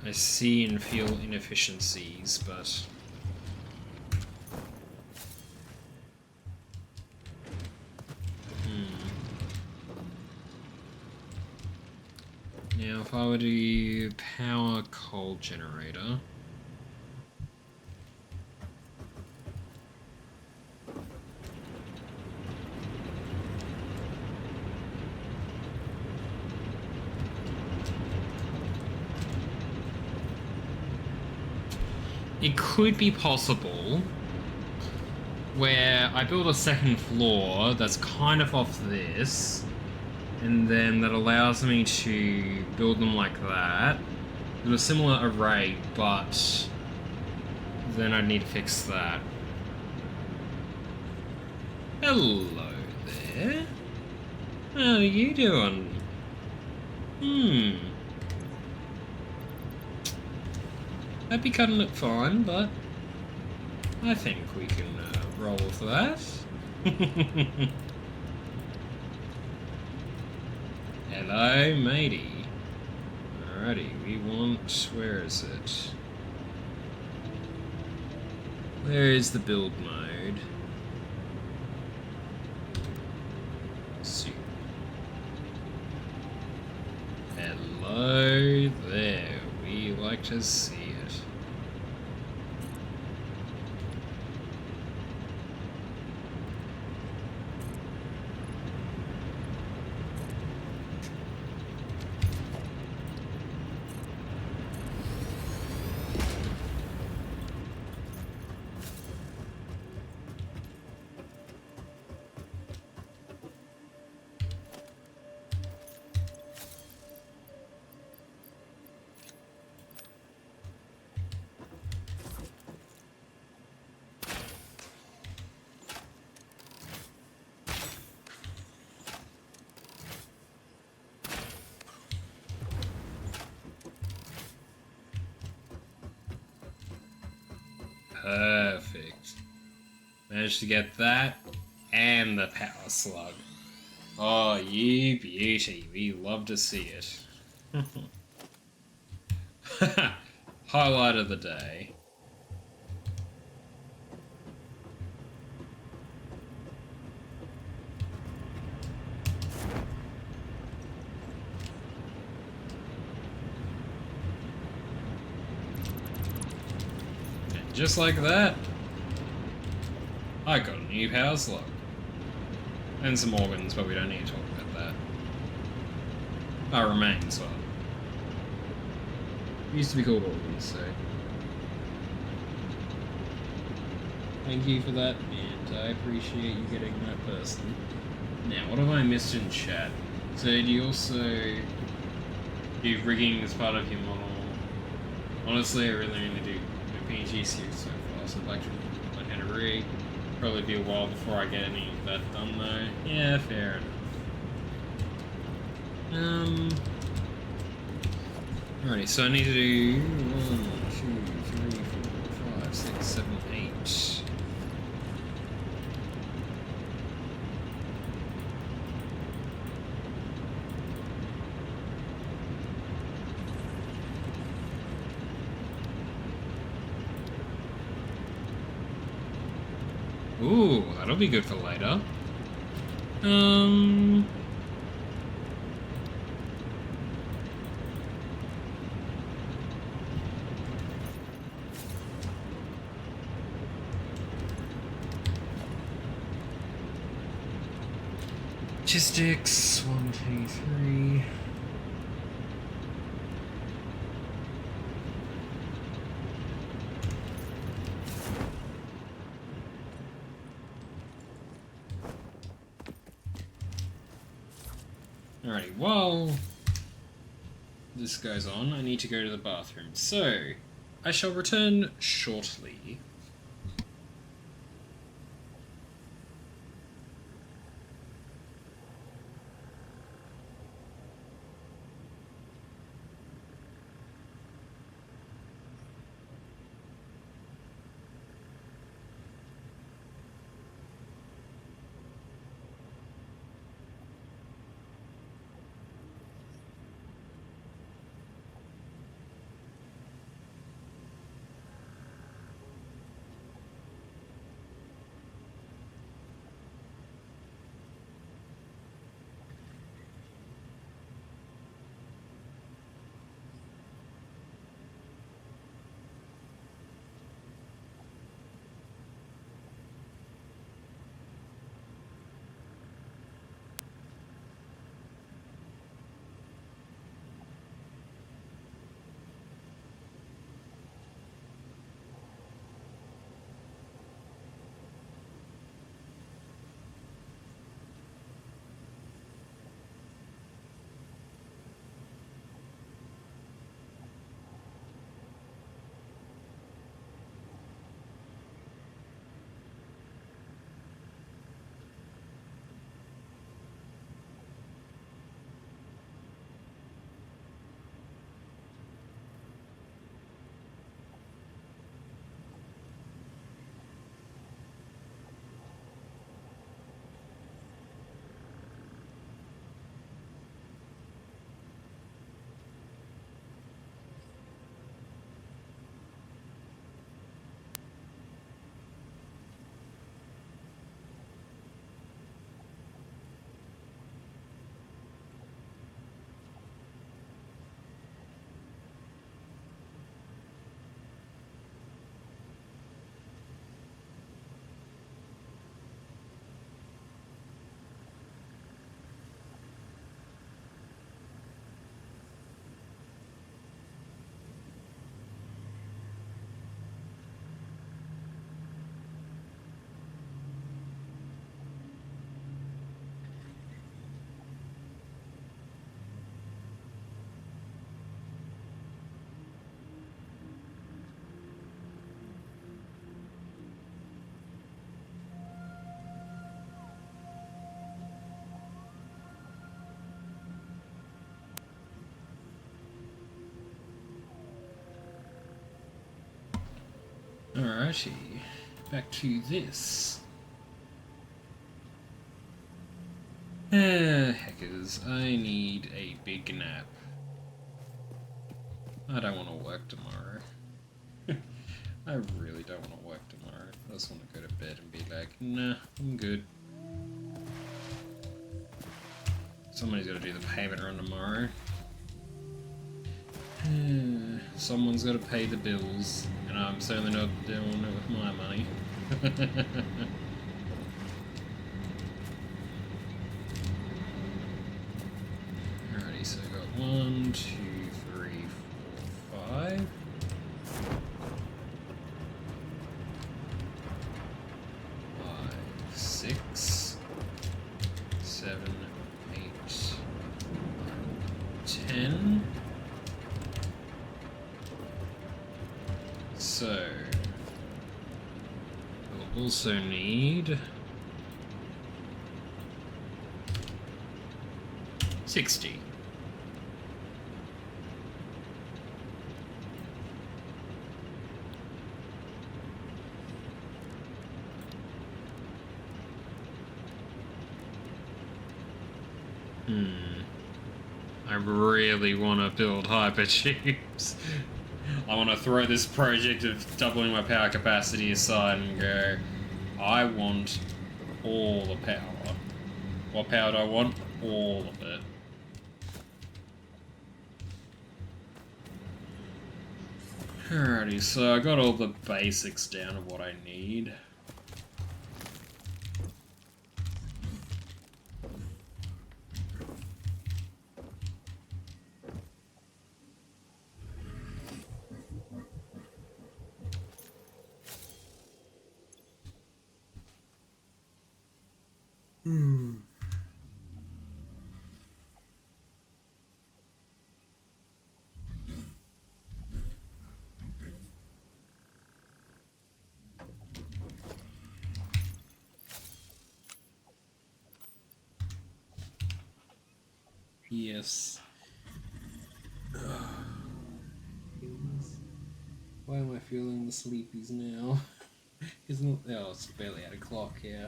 I see and feel inefficiencies, but... Now, if I were to power coal generator... it could be possible where I build a second floor that's kind of off this, and then that allows me to build them like that in a similar array, but then I'd need to fix that. Hello there. How are you doing? I'd be cutting it fine, but I think we can roll with that. Hello, matey. Alrighty, we want... Where is it? Where is the build mode? Soup. Hello there. We like to see it. Perfect. Managed to get that and the power slug. Oh, you beauty. We love to see it. Highlight of the day. And just like that, I got a new power slug. And some organs, but we don't need to talk about that. Oh, remains, well. Used to be called organs, so... Thank you for that, and I appreciate you getting that person. Now, what have I missed in chat? So, do you also do rigging as part of your model? Honestly, I really only do PNG series so far, so I'd like to learn how to rig. Probably be a while before I get any of that done, though. Yeah, fair enough. Alrighty, so I need to do 1, 2, 3, 4, 5, 6, 7, 8. Ooh, that'll be good for later. Logistics, 1, 2, 3. Alrighty, while this goes on, I need to go to the bathroom. So, I shall return shortly. Alrighty, back to this. Heckers, I need a big nap. I don't want to work tomorrow. I really don't want to work tomorrow. I just want to go to bed and be like, nah, I'm good. Somebody's got to do the payment run tomorrow. Someone's got to pay the bills, and I'm certainly not doing it with my money. Alrighty, so I got 1, 2, 3, 4, 5. 6, 7, 8, 10. So we'll also need 60. I really want to build hypertubes. I want to throw this project of doubling my power capacity aside and go, I want all the power. What power do I want? All of it. Alrighty, so I got all the basics down of what I need. Yes. Why am I feeling the sleepies now? Isn't it? Oh, it's barely 8 o'clock, yeah.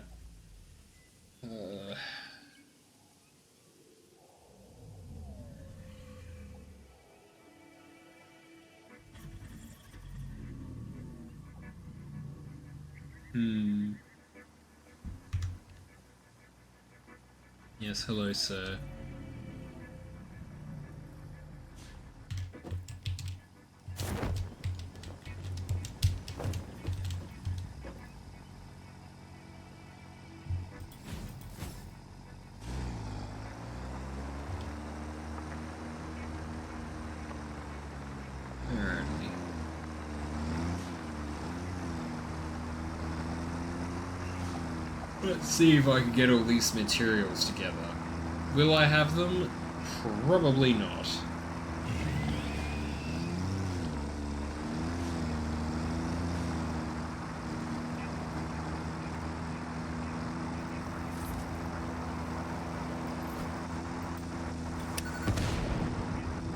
Yes, hello, sir. Alrighty. Let's see if I can get all these materials together. Will I have them? Probably not.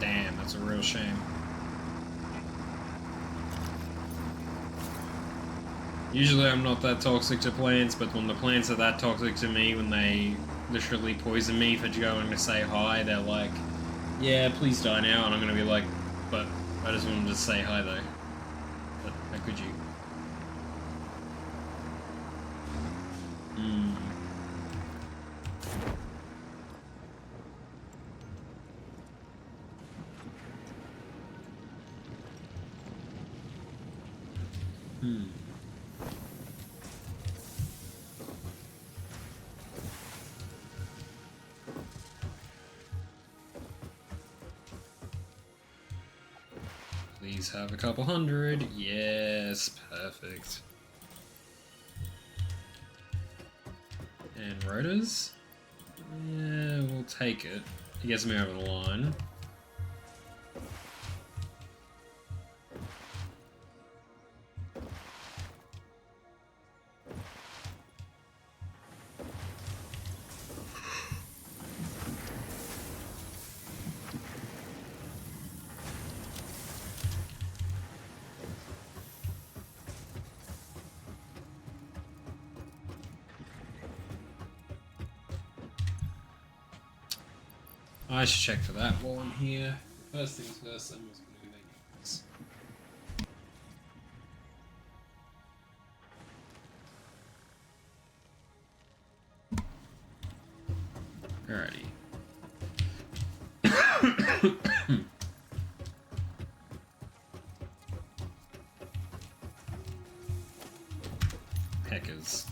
Damn, that's a real shame. Usually I'm not that toxic to plants, but when the plants are that toxic to me, when they literally poison me for going to say hi, they're like, yeah, please die now, and I'm gonna be like, but I just wanted to say hi though. But how could you? Please have a couple hundred. Yes, perfect. And rotors? Yeah, we'll take it. It gets me over the line. I should check for that while I'm here. First things first, I'm just going to make this. Alrighty. Hackers.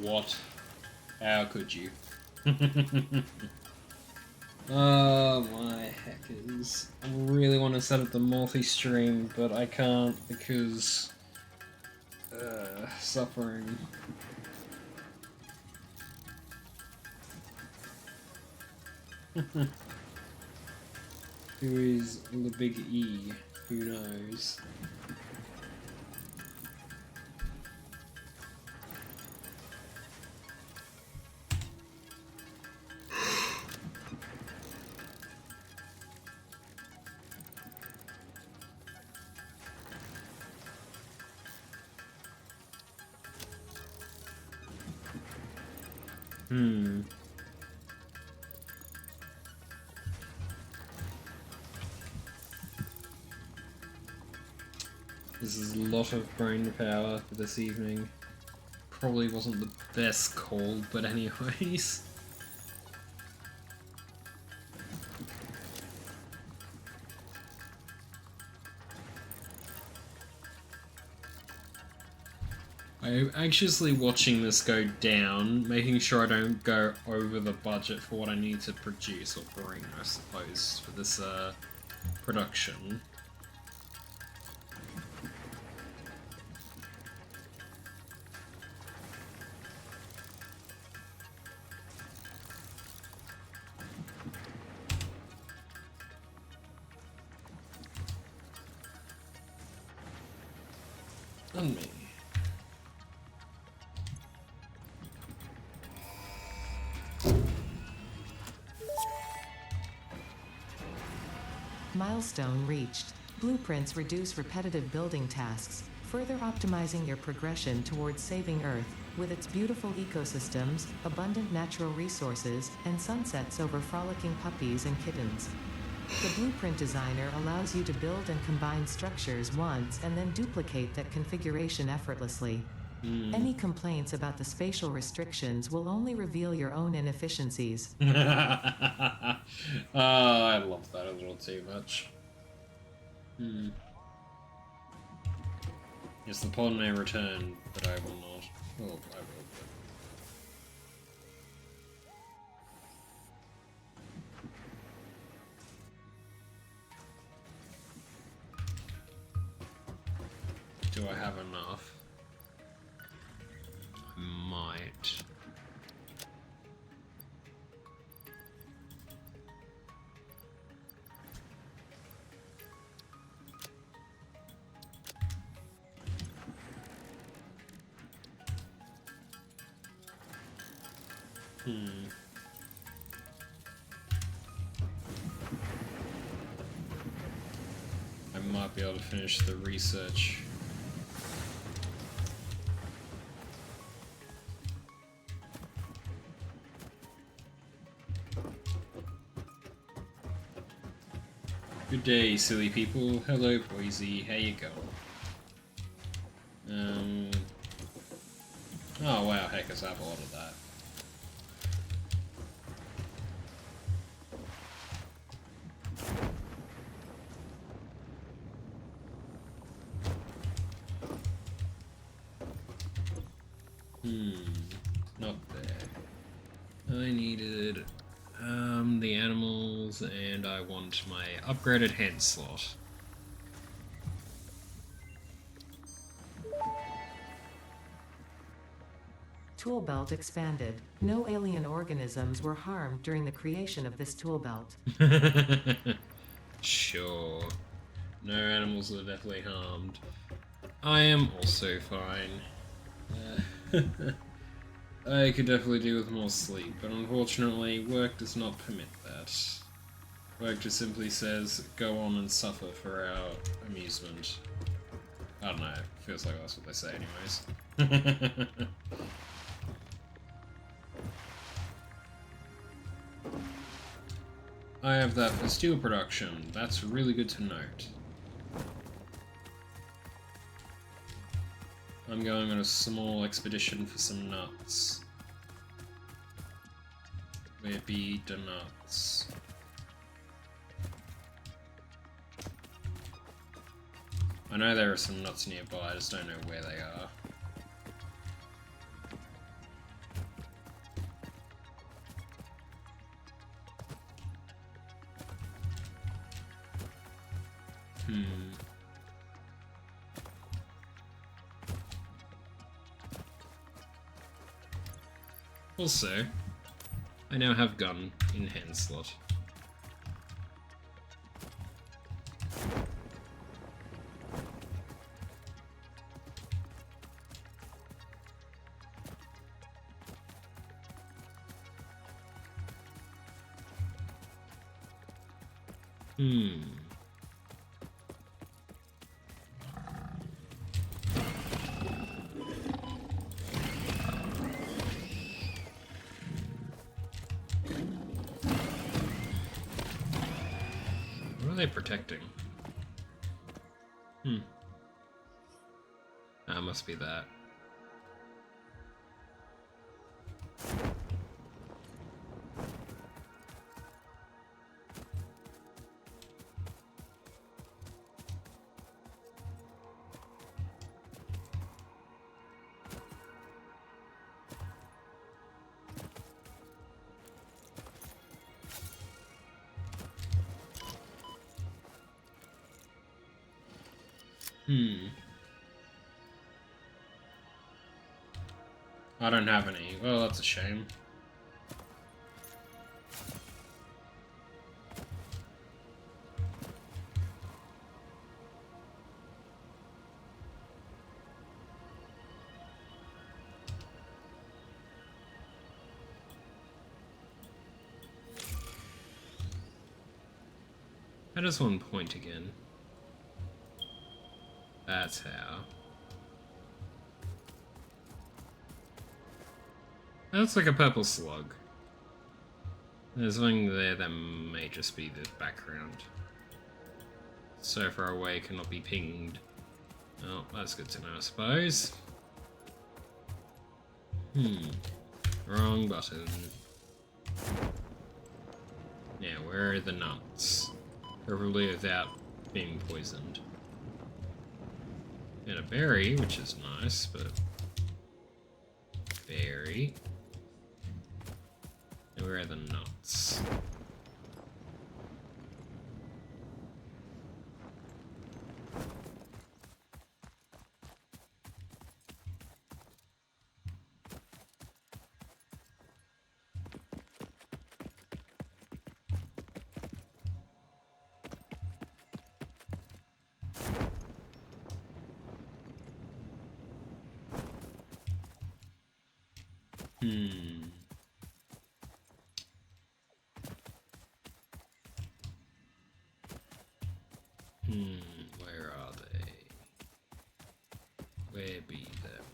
What? How could you? Oh my hackers. I really want to set up the multi-stream, but I can't because... suffering. Who is the big E? Who knows? This is a lot of brain power for this evening. Probably wasn't the best call, but anyways. I'm anxiously watching this go down, making sure I don't go over the budget for what I need to produce, or bring, I suppose, for this production. On me. Milestone reached. Blueprints reduce repetitive building tasks, further optimizing your progression towards saving Earth, with its beautiful ecosystems, abundant natural resources, and sunsets over frolicking puppies and kittens. The blueprint designer allows you to build and combine structures once and then duplicate that configuration effortlessly. Any complaints about the spatial restrictions will only reveal your own inefficiencies. I love that a little too much. Yes, the pawn may return, but I will not. Oh, I will. Do I have enough? I might. I might be able to finish the research. Good day, silly people. Hello, Boise. How you going? Oh wow, hackers have a lot of that. Not there. I needed the animals, and I want my upgraded hen slot. tool belt expanded. No alien organisms were harmed during the creation of this tool belt. Sure. No animals are definitely harmed. I am also fine. I could definitely do with more sleep, but unfortunately, work does not permit that. Work just simply says, go on and suffer for our amusement. I don't know, feels like that's what they say anyways. I have that for steel production, that's really good to note. I'm going on a small expedition for some nuts. Where be the nuts? I know there are some nuts nearby, I just don't know where they are. Also, I now have gun in hand slot. What are they protecting? That must be that. I don't have any. Well, that's a shame. How does one point again? That's how. That looks like a purple slug. There's something there that may just be the background. So far away, cannot be pinged. Oh, that's good to know, I suppose. Wrong button. Yeah, where are the nuts? Preferably without being poisoned. And a berry, which is nice, but... Berry. And where are the nuts? Where are they? Where be them?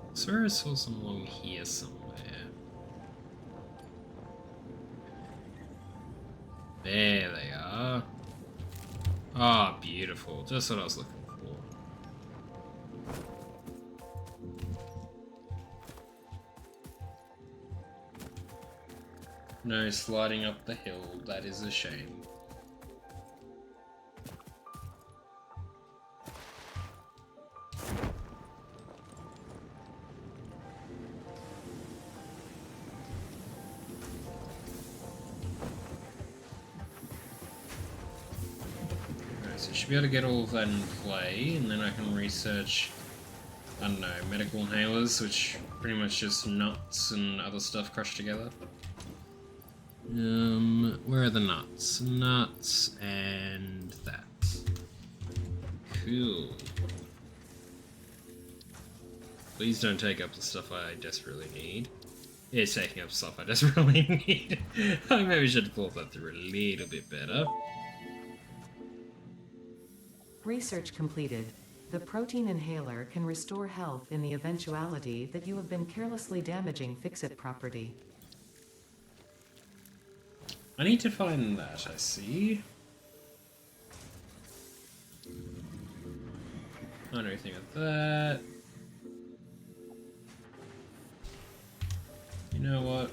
I swear I saw some along here somewhere. There they are. Ah, beautiful. Just what I was looking for. No sliding up the hill, that is a shame. Alright, so I should be able to get all of that in play, and then I can research, I don't know, medical inhalers, which pretty much just nuts and other stuff crushed together. Where are the nuts? Nuts and that. Cool. Please don't take up the stuff I desperately need. It's taking up stuff I desperately need. I maybe should have thought that through a little bit better. Research completed. The protein inhaler can restore health in the eventuality that you have been carelessly damaging fix-it property. I need to find that, I see. I don't know anything of that. You know what?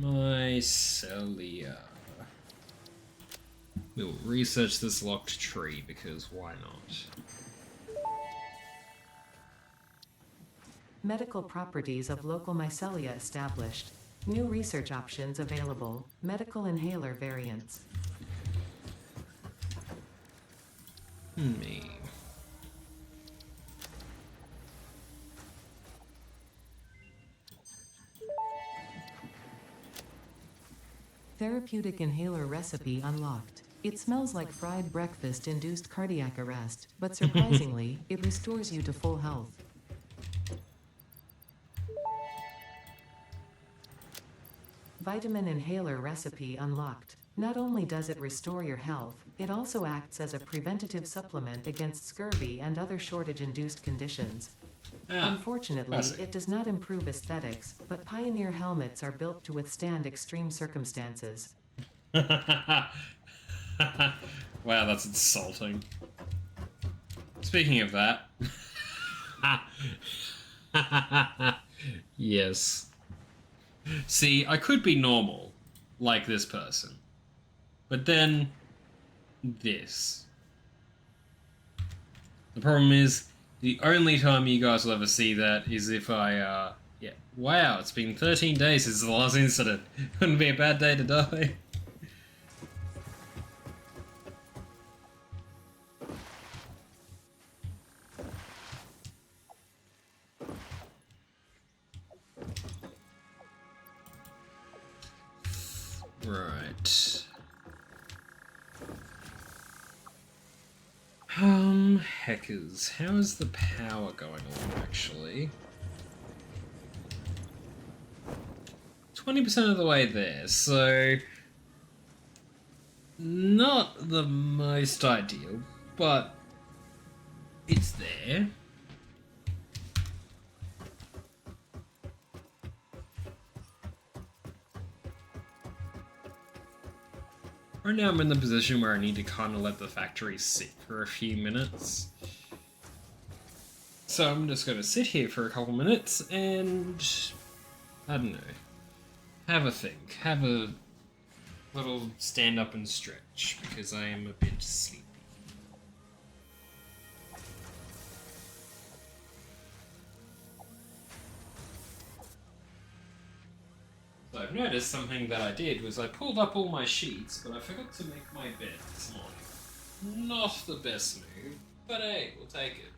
Mycelia. We'll research this locked tree because why not? Medical properties of local mycelia established. New research options available. Medical inhaler variants. Me. Therapeutic inhaler recipe unlocked. It smells like fried breakfast-induced cardiac arrest, but surprisingly, it restores you to full health. Vitamin inhaler recipe unlocked. Not only does it restore your health, it also acts as a preventative supplement against scurvy and other shortage-induced conditions. Unfortunately, it does not improve aesthetics, but Pioneer helmets are built to withstand extreme circumstances. Wow, that's insulting. Speaking of that. Yes. See, I could be normal, like this person. But then, this. The problem is, the only time you guys will ever see that is if I, yeah. Wow, it's been 13 days since the last incident. Wouldn't be a bad day to die. Right. Heckers, how is the power going on, actually? 20% of the way there, so... Not the most ideal, but... It's there. Right now I'm in the position where I need to kind of let the factory sit for a few minutes. So I'm just going to sit here for a couple minutes and, I don't know, have a think. Have a little stand up and stretch, because I am a bit sleepy. So I've noticed something that I did was I pulled up all my sheets, but I forgot to make my bed this morning. Not the best move, but hey, we'll take it.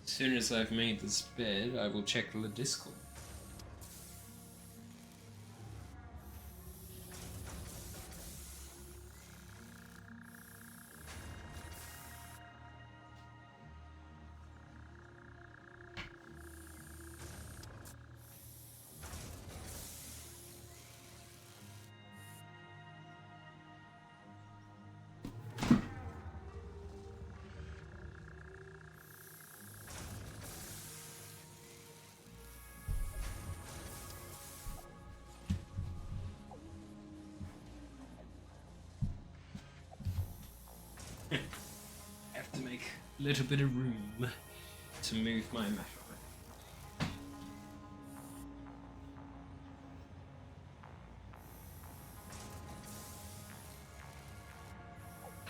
As soon as I've made this bed, I will check the Discord. little bit of room to move my matter.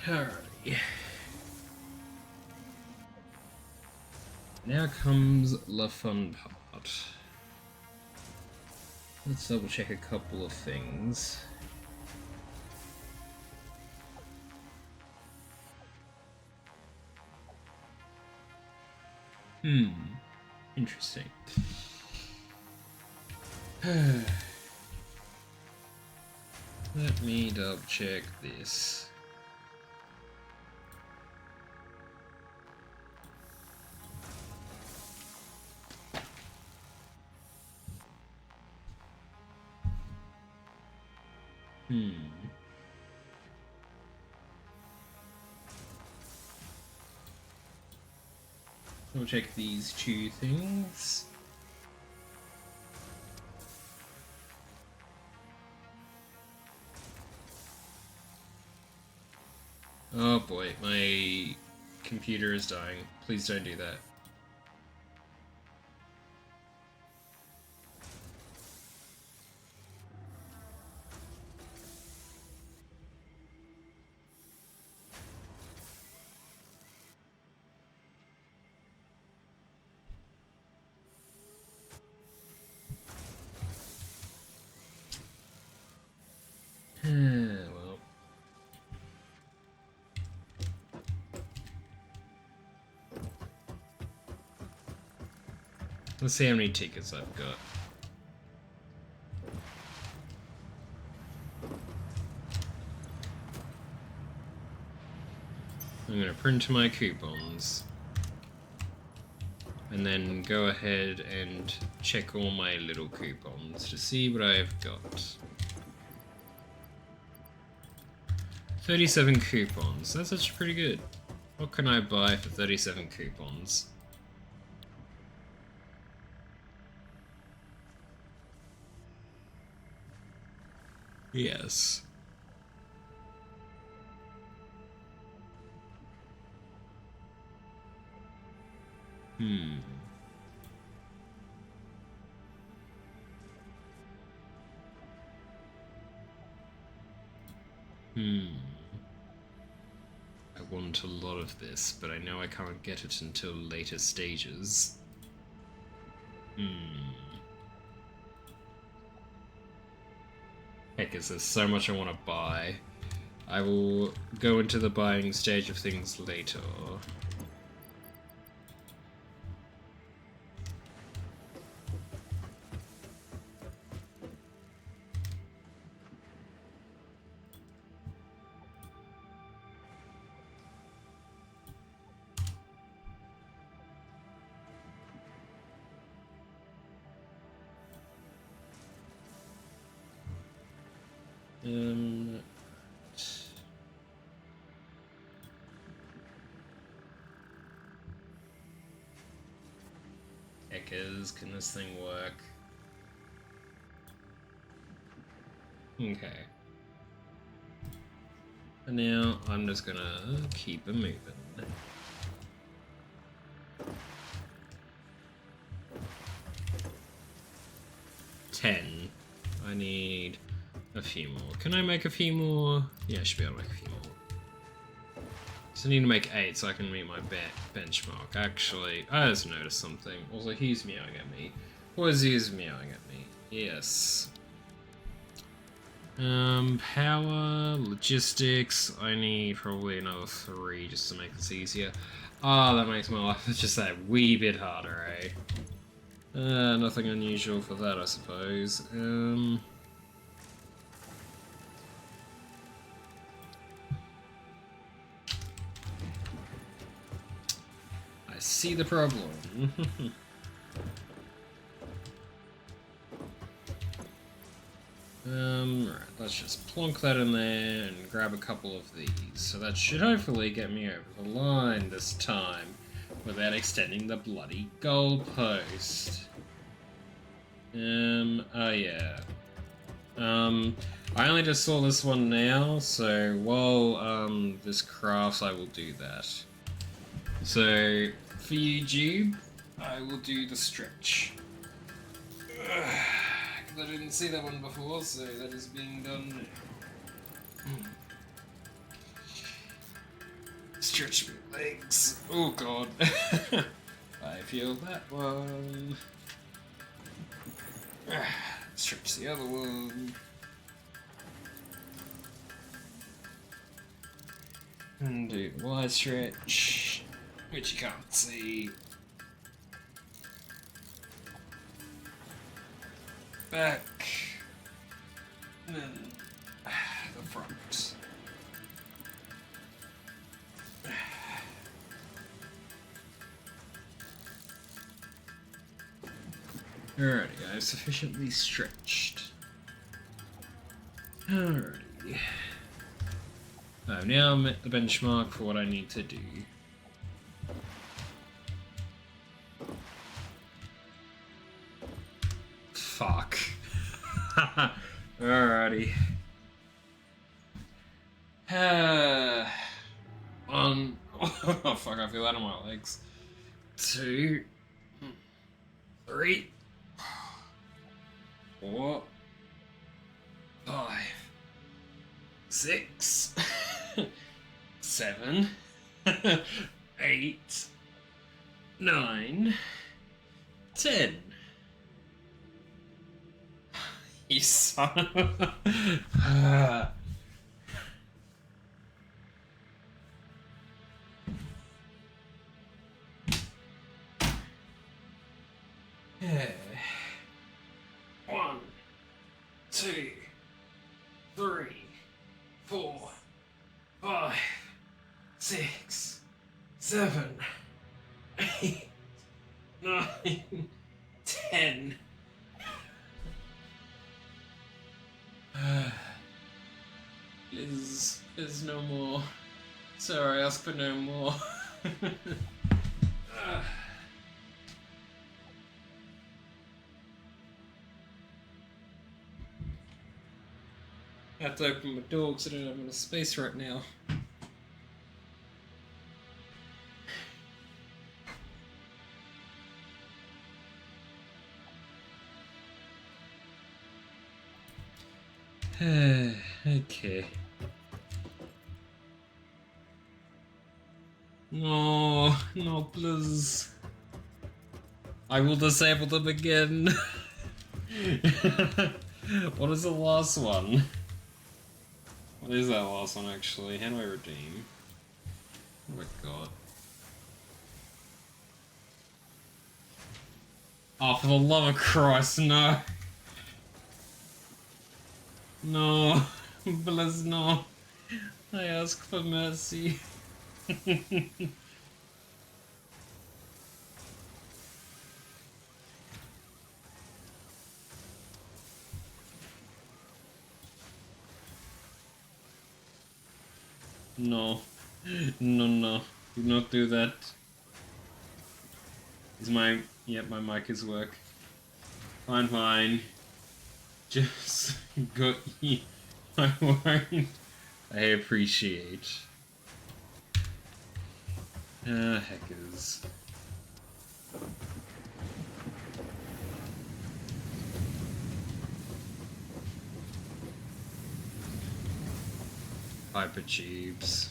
Alrighty. Now comes the fun part. Let's double check a couple of things. Interesting. Let me double check this. We'll check these two things. Oh boy, my computer is dying. Please don't do that. Well. Let's see how many tickets I've got. I'm going to print my coupons. And then go ahead and check all my little coupons to see what I've got. 37 coupons. That's actually pretty good. What can I buy for 37 coupons? Yes. I want a lot of this, but I know I can't get it until later stages. Heck, is there so much I want to buy? I will go into the buying stage of things later. Heckers, can this thing work? Okay. And now I'm just gonna keep it moving. $10. I need a few more. Can I make a few more? Yeah, I should be able to make a few more. So I need to make 8 so I can meet my benchmark. Actually, I just noticed something. Also, he's meowing at me. Was he meowing at me? Yes. Power, logistics. I need probably another 3 just to make this easier. Oh, that makes my life just that wee bit harder, eh? Nothing unusual for that, I suppose. I see the problem. Right, let's just plonk that in there and grab a couple of these. So that should hopefully get me over the line this time without extending the bloody goalpost. Oh yeah. I only just saw this one now, so while this crafts, I will do that. So, for YouTube, I will do the stretch. Because I didn't see that one before, so that is being done now. Stretch my legs. Oh god. I feel that one. Stretch the other one. And do the wide stretch, which you can't see. Back. And then the front. Alrighty, I've sufficiently stretched. Alrighty. I've now met the benchmark for what I need to do. Fuck. Alrighty. One. Oh fuck, I feel that on my legs. 2, 3, 4, 5, 6, 7, 8, 9, 10. You son of a... Yeah. 1, 2, 3, 4, 5, 6, 7, 8, 9, 10. There's no more. Sorry, I ask for no more. I have to open my door because I don't have enough space right now. Okay. No, no, please. I will disable them again. What is the last one? What is that last one actually? How do I redeem? Oh my god. Oh, for the love of Christ, no. No. Please, no. I ask for mercy. No. No, no. Do not do that. Is my... Yep, my mic is work. Fine, fine. Just got you. I won't. I appreciate. Heckers. Hypertubes.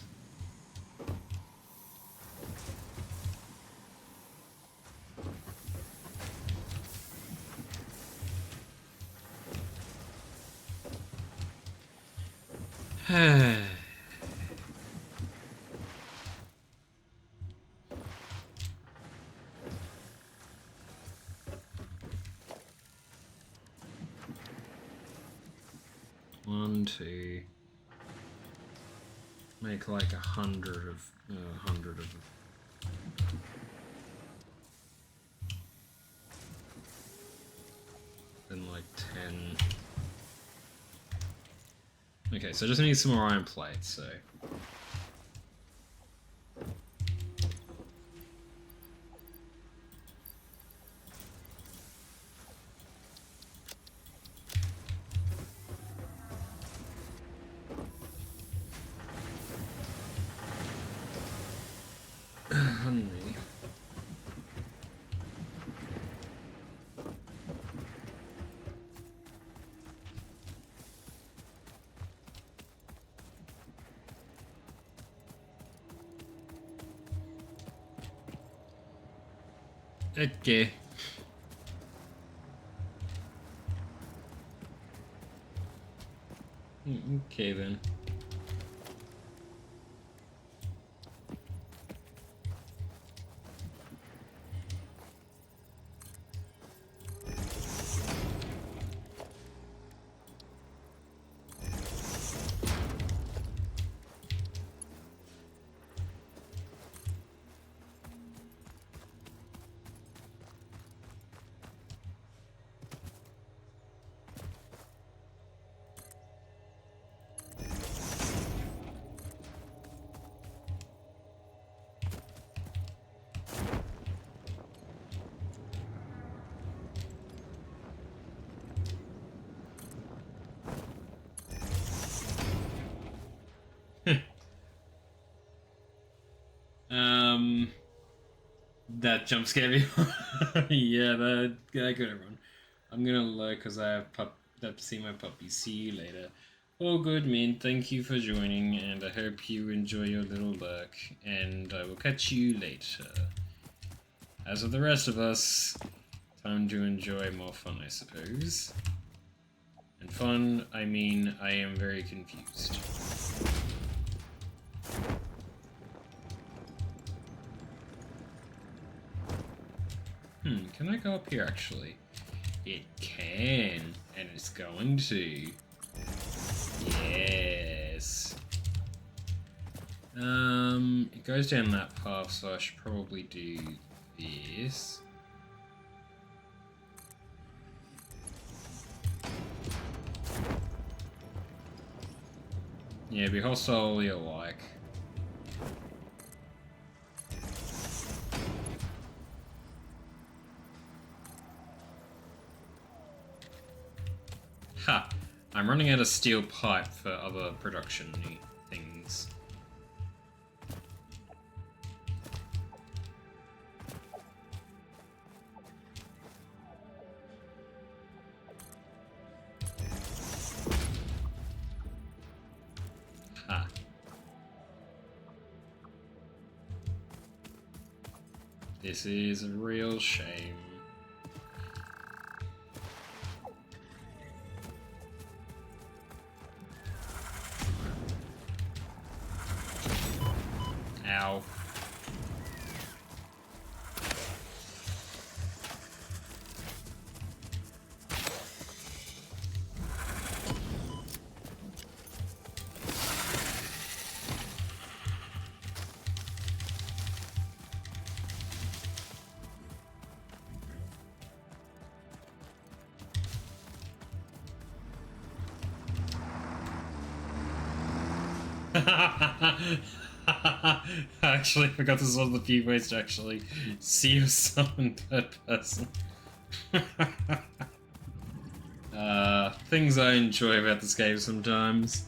One, two. Make like 100 of 100 of them. Then like 10. Okay, so I just need some more iron plates, so. Okay. Okay then. um, that jump scared me. Yeah, that I could have run. I'm gonna look because I have to see my puppy. See you later. Oh, good man. Thank you for joining, and I hope you enjoy your little lurk. And I will catch you later. As of the rest of us, time to enjoy more fun, I suppose. And fun, I mean, I am very confused. Can I go up here actually? It can, and it's going to. Yes. It goes down that path, so I should probably do this. Yeah, be hostile all you like. Ha! I'm running out of steel pipe for other production things. Ha. This is a real shame. Ow. I actually forgot this was one of the few ways to actually see yourself in third person. Things I enjoy about this game sometimes.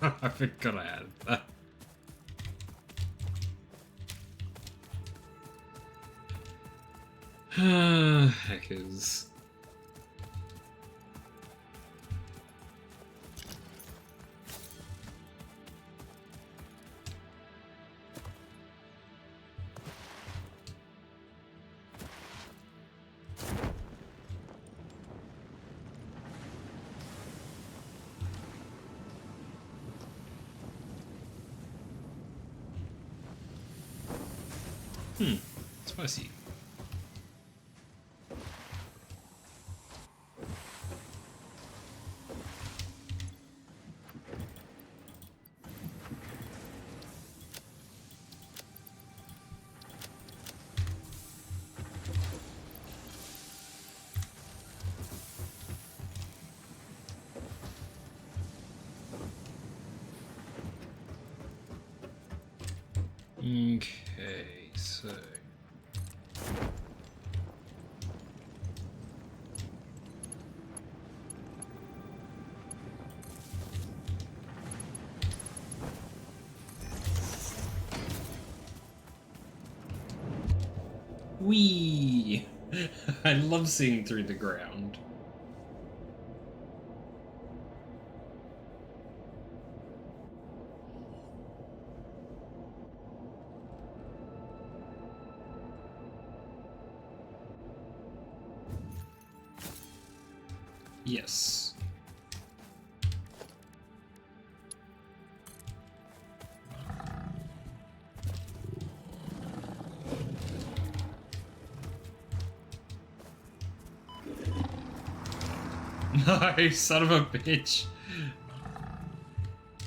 I forgot I added that. Hackers. Spicy. Okay, so... Whee! I love seeing through the ground. Yes. No, son of a bitch.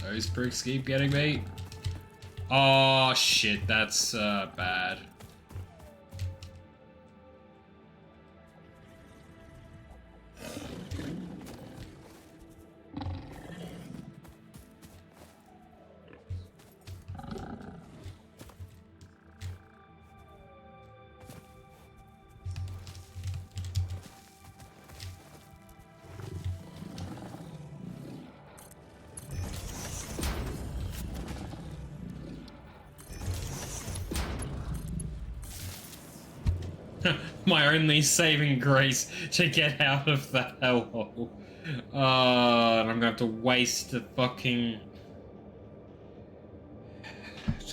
Those pricks keep getting me. Oh shit, that's bad. My only saving grace to get out of that hellhole. And I'm gonna have to waste the fucking...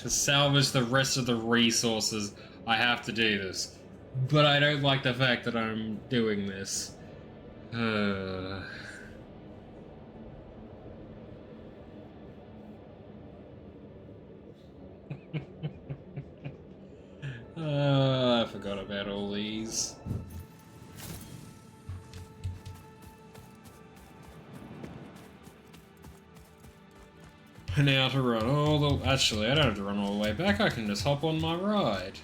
To salvage the rest of the resources, I have to do this. But I don't like the fact that I'm doing this. I forgot about all these. Now to run all the... Actually, I don't have to run all the way back. I can just hop on my ride.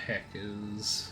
Heckers.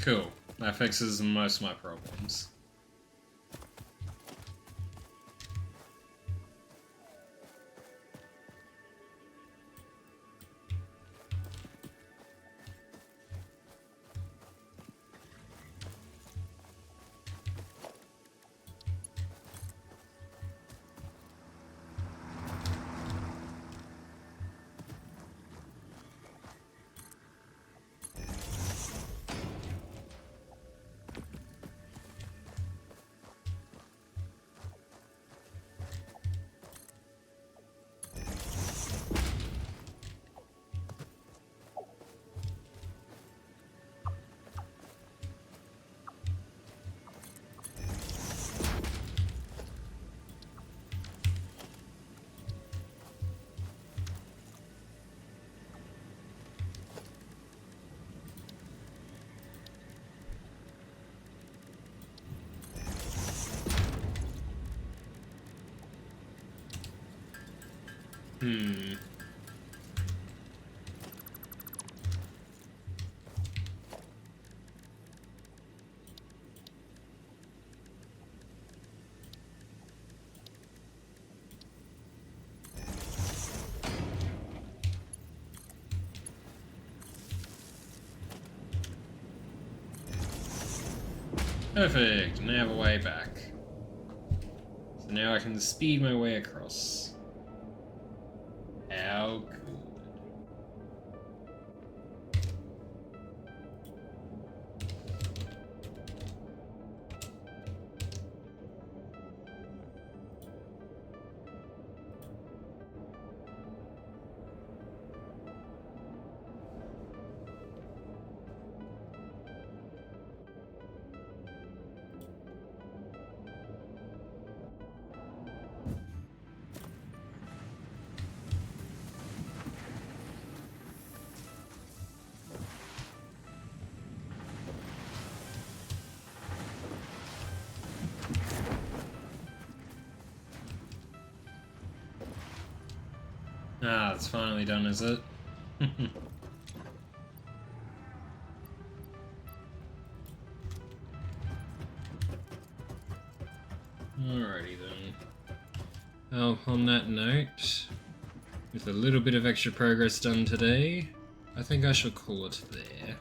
Cool. That fixes most of my problems. Perfect, now a way back. So now I can speed my way across. How good. Ah, it's finally done, is it? Alrighty then. Well, on that note, with a little bit of extra progress done today, I think I shall call it there.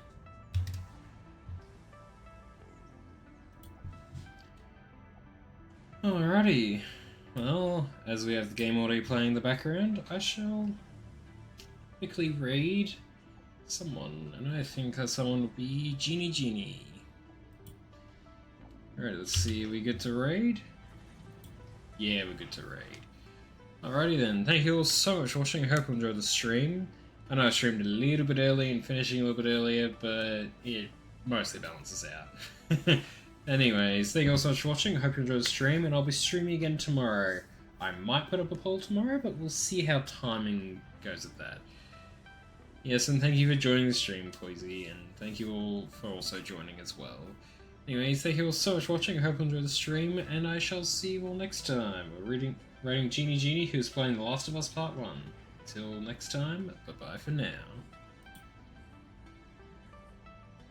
Alrighty. Well, as we have the game already playing in the background, I shall quickly raid someone, and I think that someone will be Genie. Alright, let's see, we get to raid? Yeah, we're good to raid. Alrighty then, thank you all so much for watching, I hope you enjoyed the stream. I know I streamed a little bit early and finishing a little bit earlier, but it mostly balances out. Anyways, thank you all so much for watching, I hope you enjoyed the stream, and I'll be streaming again tomorrow. I might put up a poll tomorrow, but we'll see how timing goes with that. Yes, and thank you for joining the stream, Poisey, and thank you all for also joining as well. Anyways, thank you all so much for watching, I hope you enjoyed the stream, and I shall see you all next time. We're rating Genie, who's playing The Last of Us Part 1. Till next time, bye-bye for now.